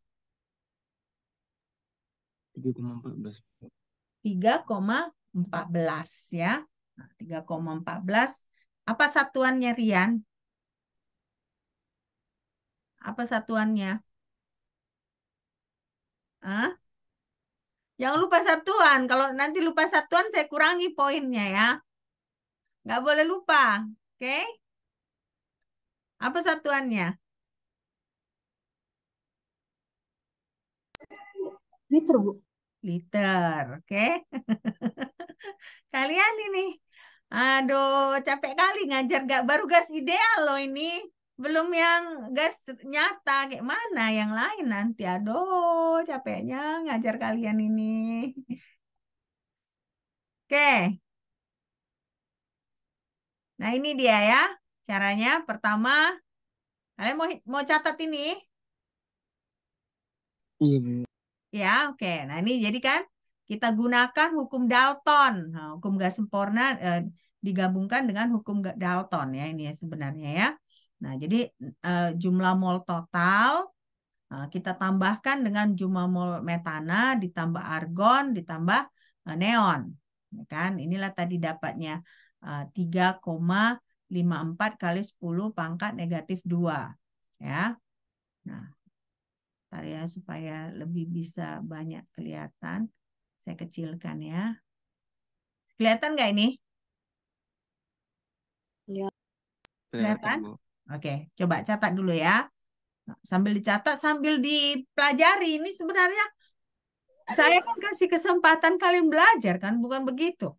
D: 3,14.
A: 3,14 ya. Nah, 3,14. Apa satuannya, Rian? Apa satuannya? Hah? Jangan lupa satuan. Kalau nanti lupa satuan, saya kurangi poinnya ya. Nggak boleh lupa. Oke? Apa satuannya?
B: Liter, Bu.
A: Liter. Oke? Kalian ini. Aduh, capek kali ngajar. Baru gas ideal loh ini. Belum yang gas nyata. Kayak mana yang lain nanti. Aduh, capeknya ngajar kalian ini. Oke. Nah, ini dia ya caranya. Pertama, kalian mau catat ini?
D: Iya, Bu.
A: Ya, oke. Nah, ini jadi kan kita gunakan hukum Dalton. Nah, hukum gas sempurna digabungkan dengan hukum Dalton ya ini ya sebenarnya ya. Nah, jadi jumlah mol total kita tambahkan dengan jumlah mol metana ditambah argon ditambah neon. Ya kan? Inilah tadi dapatnya 3,54 kali 10 pangkat negatif 2. Ya. Nah, ntar ya supaya lebih bisa banyak kelihatan. Saya kecilkan ya. Kelihatan nggak ini? Kelihatan?
D: Kelihatan, Bu.
A: Oke, coba catat dulu ya. Nah, sambil dicatat, sambil dipelajari. Ini sebenarnya saya kan kasih kesempatan kalian belajar kan, bukan begitu.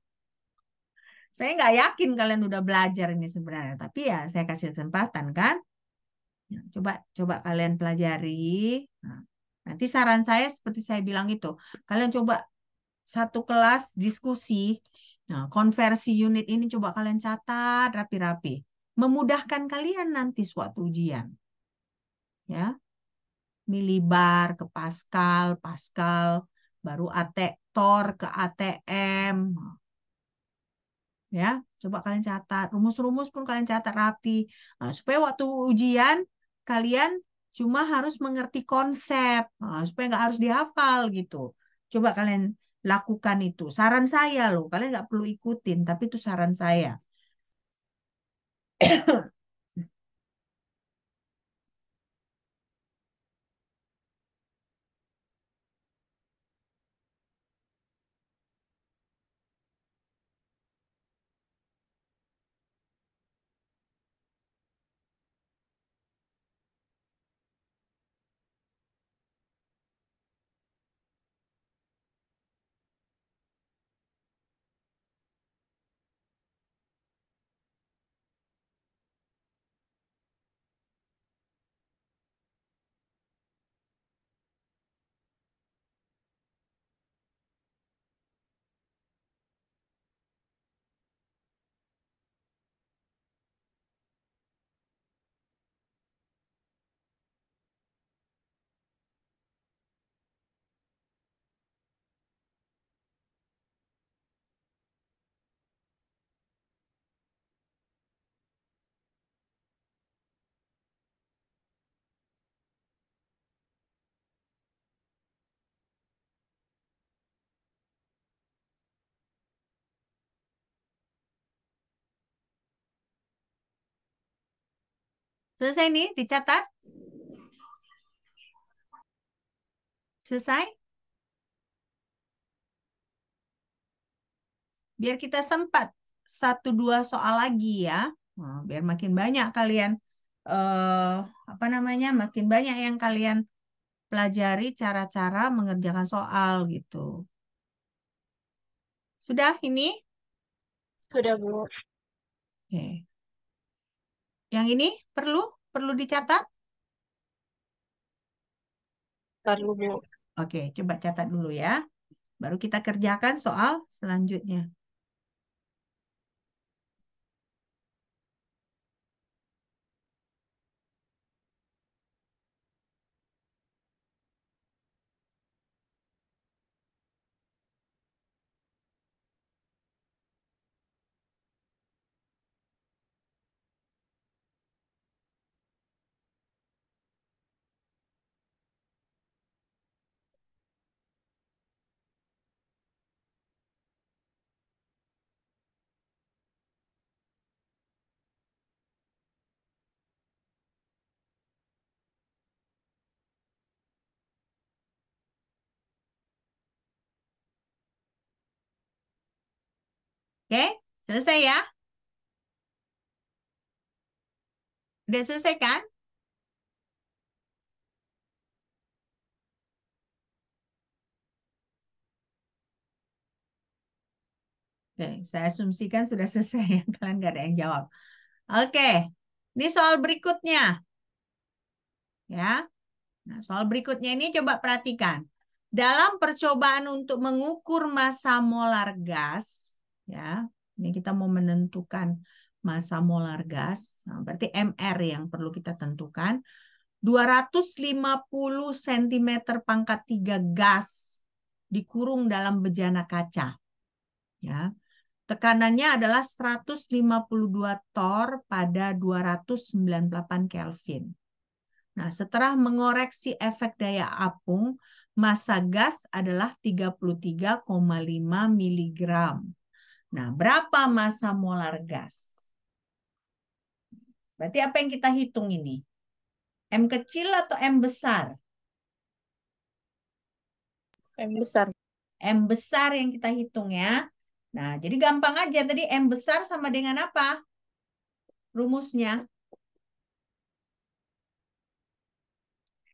A: Saya nggak yakin kalian udah belajar ini sebenarnya, tapi ya saya kasih kesempatan kan. Ya, coba kalian pelajari. Nah, nanti saran saya seperti saya bilang itu, kalian coba satu kelas diskusi. Nah, konversi unit ini coba kalian catat rapi-rapi. Memudahkan kalian nanti suatu ujian. Ya, milibar ke Pascal, Pascal, baru ATECTOR ke ATM. Ya, coba kalian catat. Rumus-rumus pun kalian catat rapi. Nah, supaya waktu ujian kalian cuma harus mengerti konsep, nah, supaya nggak harus dihafal gitu. Coba kalian lakukan itu. Saran saya loh, kalian nggak perlu ikutin, tapi itu saran saya. Selesai nih, dicatat. Selesai. Biar kita sempat satu dua soal lagi ya. Nah, biar makin banyak kalian apa namanya? Makin banyak yang kalian pelajari cara-cara mengerjakan soal gitu. Sudah ini?
C: Sudah, Bu.
A: Oke. Yang ini perlu dicatat?
C: Perlu, Bu.
A: Oke, coba catat dulu ya. Baru kita kerjakan soal selanjutnya. Oke, selesai ya? Udah selesai kan? Oke, saya asumsikan sudah selesai ya. Kalian nggak ada yang jawab. Oke, ini soal berikutnya. Ya, nah, soal berikutnya ini coba perhatikan. Dalam percobaan untuk mengukur massa molar gas, ya. Ini kita mau menentukan massa molar gas. Nah, berarti MR yang perlu kita tentukan. 250 cm pangkat 3 gas dikurung dalam bejana kaca. Ya. Tekanannya adalah 152 torr pada 298 Kelvin. Nah, setelah mengoreksi efek daya apung, massa gas adalah 33,5 mg. Nah, berapa massa molar gas? Berarti apa yang kita hitung ini? M kecil atau M besar?
B: M besar.
A: M besar yang kita hitung ya. Nah, jadi gampang aja. Tadi M besar sama dengan apa? Rumusnya.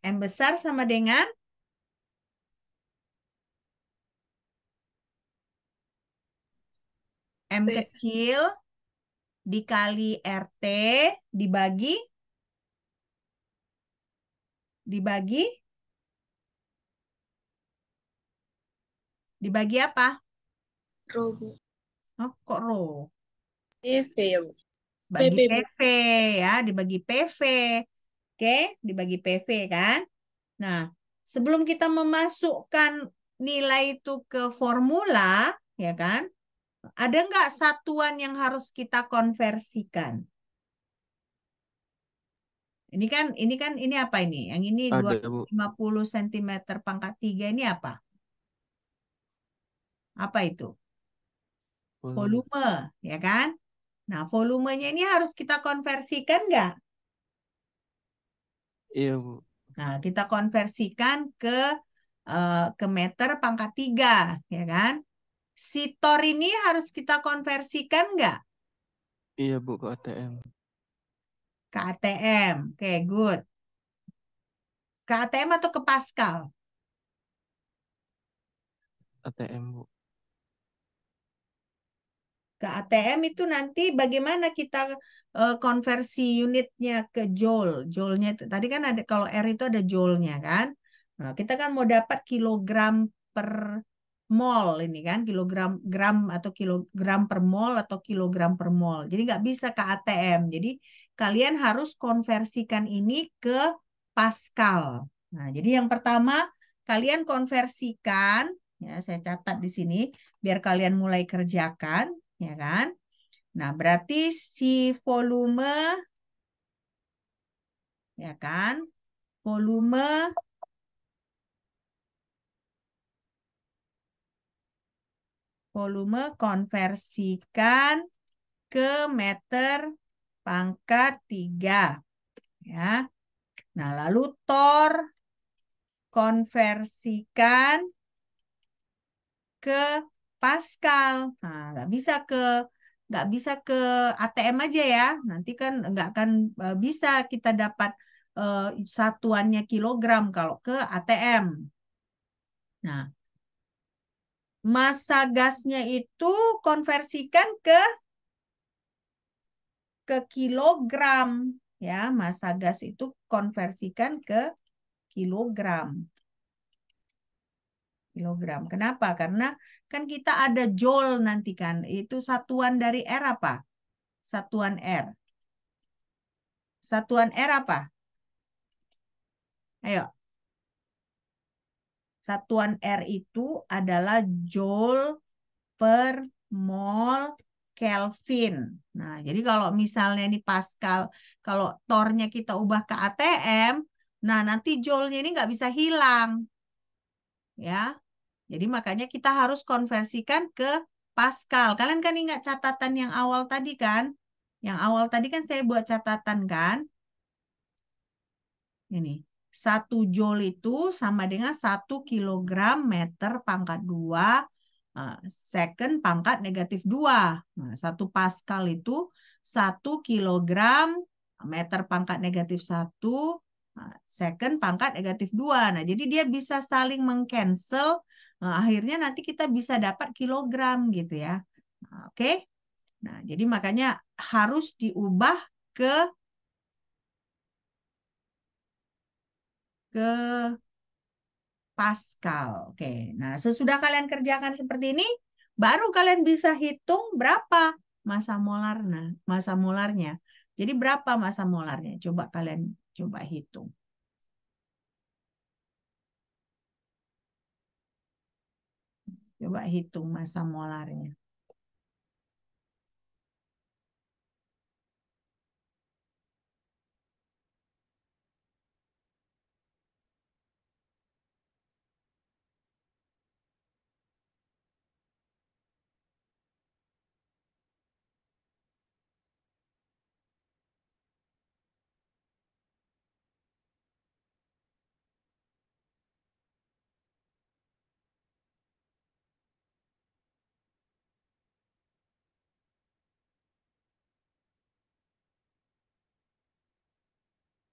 A: M besar sama dengan M
B: T.
A: kecil dikali RT dibagi apa?
E: Rho, Bu.
A: Oh, kok rho?
B: PV ya, Bu.
A: Bagi
E: PV, Bu.
A: PV ya, dibagi PV. Oke, dibagi PV kan? Nah, sebelum kita memasukkan nilai itu ke formula, ya kan? Ada nggak satuan yang harus kita konversikan? Ini apa ini? Yang ini
D: Ada, Bu.
A: 250 cm pangkat 3 ini apa? Apa itu? Volume, ya kan? Nah, volumenya ini harus kita konversikan nggak?
D: Iya, Bu.
A: Nah, kita konversikan ke meter pangkat 3, ya kan? Si tor ini harus kita konversikan nggak?
D: Iya, Bu, ke ATM.
A: Ke ATM. Oke, good. Ke ATM atau ke Pascal?
D: ATM, Bu.
A: Ke ATM itu nanti bagaimana kita konversi unitnya ke joule. Joule-nya itu tadi kan ada, kalau R itu ada joule-nya kan. Nah, kita kan mau dapat kilogram per mol ini kan, gram atau kilogram per mol atau kilogram per mol. Jadi nggak bisa ke ATM. Jadi kalian harus konversikan ini ke Pascal. Nah, jadi yang pertama kalian konversikan, ya saya catat di sini biar kalian mulai kerjakan, ya kan? Nah, berarti si volume, ya kan? Volume konversikan ke meter pangkat 3. Ya. Nah, lalu tor konversikan ke Pascal. Nah, nggak bisa ke ATM aja ya. Nanti kan nggak akan bisa kita dapat eh, satuannya kilogram kalau ke ATM. Nah, massa gasnya itu konversikan ke kilogram ya. Massa gas itu konversikan ke kilogram. Kenapa? Karena kan kita ada joule nanti kan. Itu satuan dari R apa? Satuan R. Satuan R apa? Ayo. Satuan R itu adalah joule per mol Kelvin. Nah, jadi kalau misalnya ini Pascal, kalau tornya kita ubah ke ATM, nah nanti joule-nya ini nggak bisa hilang. Ya, jadi makanya kita harus konversikan ke Pascal. Kalian kan ingat catatan yang awal tadi kan? Yang awal tadi kan saya buat catatan kan? Ini. 1 joule itu sama dengan 1 kilogram meter pangkat 2 second pangkat negatif 2. Nah, 1 Pascal itu 1 kilogram meter pangkat negatif 1 second pangkat negatif 2. Nah, jadi dia bisa saling mengcancel. Akhirnya nanti kita bisa dapat kilogram gitu ya. Oke. Nah, jadi makanya harus diubah ke Pascal. Oke. Nah, sesudah kalian kerjakan seperti ini, Baru kalian bisa hitung berapa massa molarnya. Jadi berapa massa molarnya? Coba kalian coba hitung. Coba hitung massa molarnya.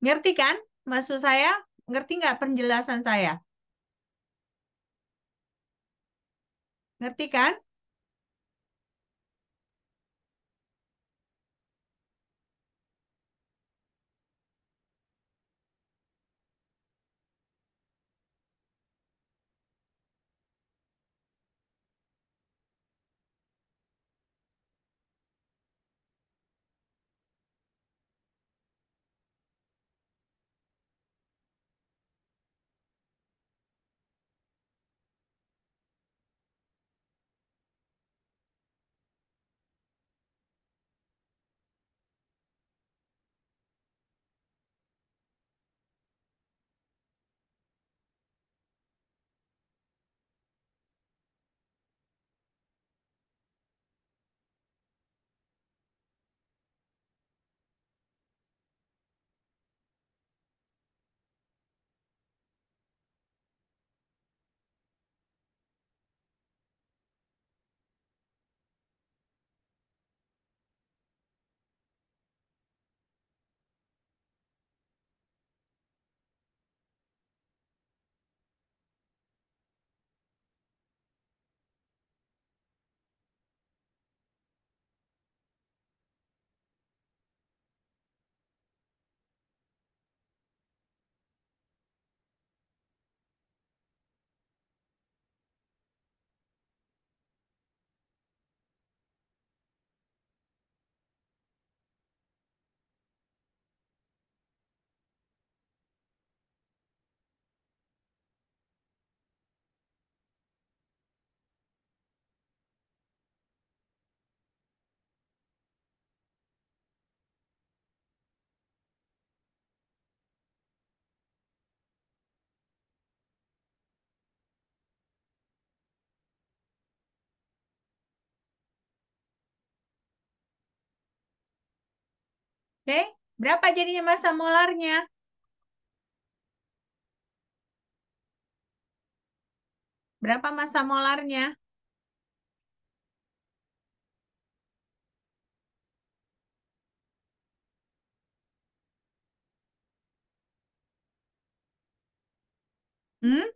A: Ngerti kan? Maksud saya, ngerti nggak penjelasan saya? Ngerti kan? Oke, berapa jadinya massa molarnya? Berapa massa molarnya? Hmm?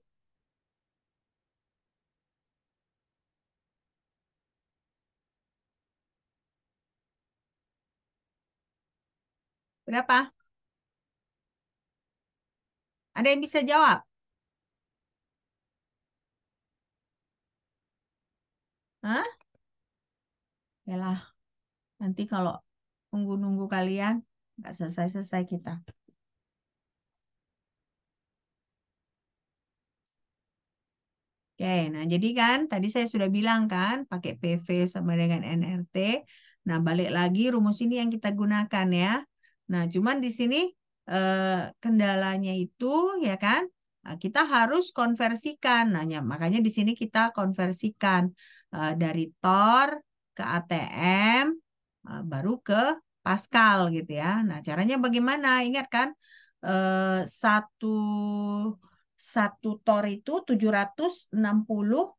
A: Berapa? Ada yang bisa jawab? Hah? Yalah, nanti kalau nunggu-nunggu kalian, nggak selesai-selesai kita. Oke, nah jadi kan tadi saya sudah bilang kan pakai PV sama dengan NRT. Nah, balik lagi rumus ini yang kita gunakan ya. Nah, cuman di sini eh, kendalanya itu ya kan kita harus konversikan. Nah, makanya di sini kita konversikan dari Tor ke ATM baru ke Pascal gitu ya. Nah, caranya bagaimana? Ingat kan satu Tor itu 760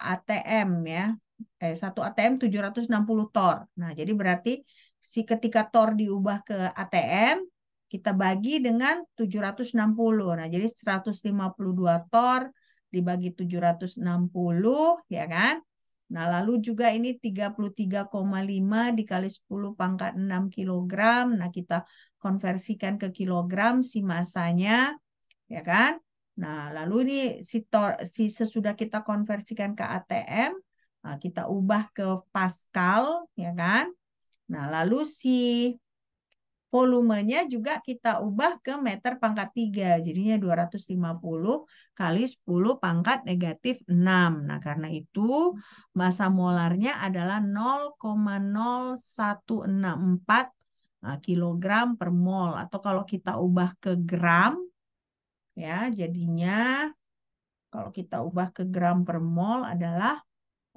A: ATM ya. Satu ATM 760 Tor. Nah, jadi berarti ketika Tor diubah ke ATM, kita bagi dengan 760. Nah, jadi 152 Tor dibagi 760 ya kan? Nah, lalu juga ini 33,5 dikali 10 pangkat 6 kilogram. Nah, kita konversikan ke kilogram si masanya ya kan? Nah, lalu ini sesudah kita konversikan ke ATM, Nah, kita ubah ke Pascal, ya kan? Nah, lalu si volumenya juga kita ubah ke meter pangkat 3. Jadinya 250 kali 10 pangkat negatif 6. Nah, karena itu massa molarnya adalah 0,0164 kilogram per mol. Atau kalau kita ubah ke gram, ya jadinya kalau kita ubah ke gram per mol adalah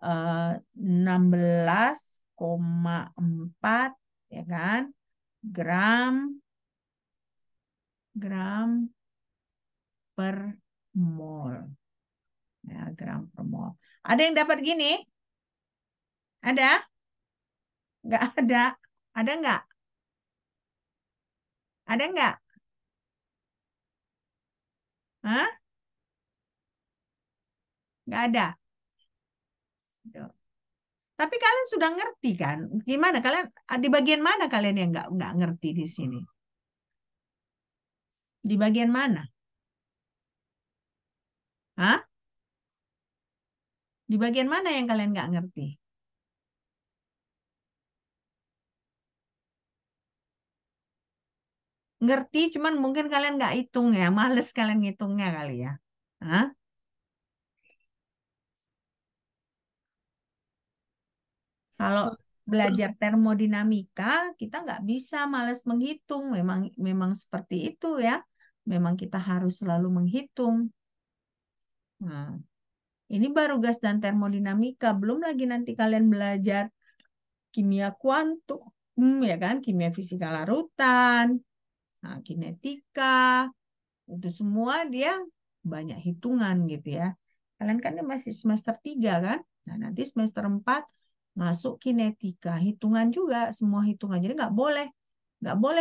A: 16,4, ya kan? gram per mol. Ya, gram per mol. Ada yang dapat gini? Ada? Nggak ada. Ada nggak? Ada nggak? Hah? Nggak ada. Tuh. Tapi kalian sudah ngerti kan? Gimana kalian? Di bagian mana kalian yang nggak ngerti di sini? Di bagian mana? Hah? Di bagian mana yang kalian nggak ngerti? Ngerti, cuman mungkin kalian nggak hitung ya. Males kalian ngitungnya kali ya. Hah? Kalau belajar termodinamika, kita nggak bisa males menghitung. Memang seperti itu ya. Memang kita harus selalu menghitung. Nah, ini baru gas dan termodinamika. Belum lagi nanti kalian belajar kimia kuantum, ya kan? Kimia fisika larutan, nah, kinetika, itu semua dia banyak hitungan gitu ya. Kalian kan masih semester 3 kan? Nah, nanti semester 4 masuk kinetika, hitungan juga, semua hitungan. Jadi nggak boleh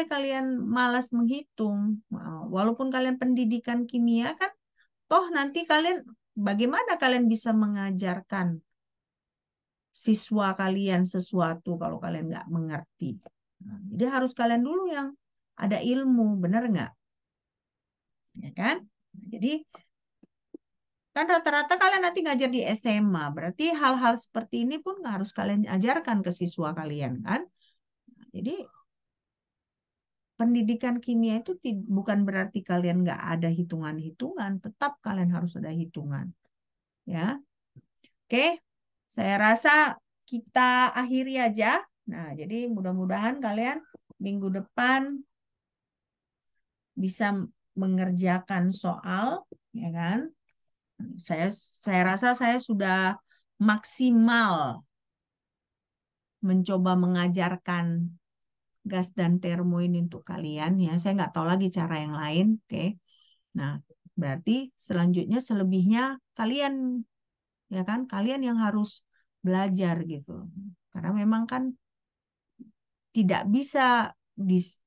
A: kalian malas menghitung. Walaupun kalian pendidikan kimia kan, toh nanti kalian bagaimana kalian bisa mengajarkan siswa kalian sesuatu kalau kalian nggak mengerti. Nah, jadi harus kalian dulu yang ada ilmu, benar nggak? Ya kan? Jadi kan rata-rata kalian nanti ngajar di SMA, berarti hal-hal seperti ini pun harus kalian ajarkan ke siswa kalian kan. Jadi pendidikan kimia itu bukan berarti kalian nggak ada hitungan-hitungan, tetap kalian harus ada hitungan. Ya, oke, saya rasa kita akhiri aja. Nah, jadi mudah-mudahan kalian minggu depan bisa mengerjakan soal, ya kan? Saya rasa saya sudah maksimal mencoba mengajarkan gas dan termo ini untuk kalian ya. Saya nggak tahu lagi cara yang lain, oke? Nah, berarti selanjutnya selebihnya kalian, ya kan? Kalian yang harus belajar gitu. Karena memang kan tidak bisa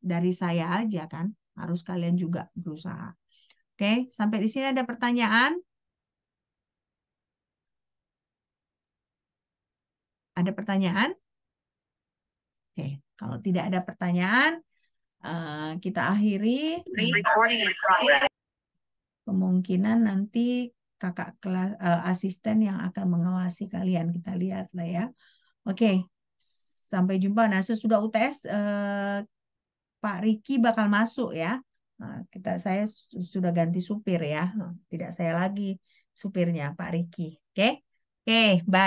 A: dari saya aja kan, harus kalian juga berusaha. Oke, sampai di sini ada pertanyaan? Ada pertanyaan? Oke, kalau tidak ada pertanyaan, kita akhiri. Kemungkinan nanti kakak kelas asisten yang akan mengawasi kalian, kita lihat lah ya. Oke, sampai jumpa. Nah, sesudah UTS Pak Riki bakal masuk ya. Nah, saya sudah ganti supir ya. Tidak saya lagi supirnya, Pak Riki. Oke, bye.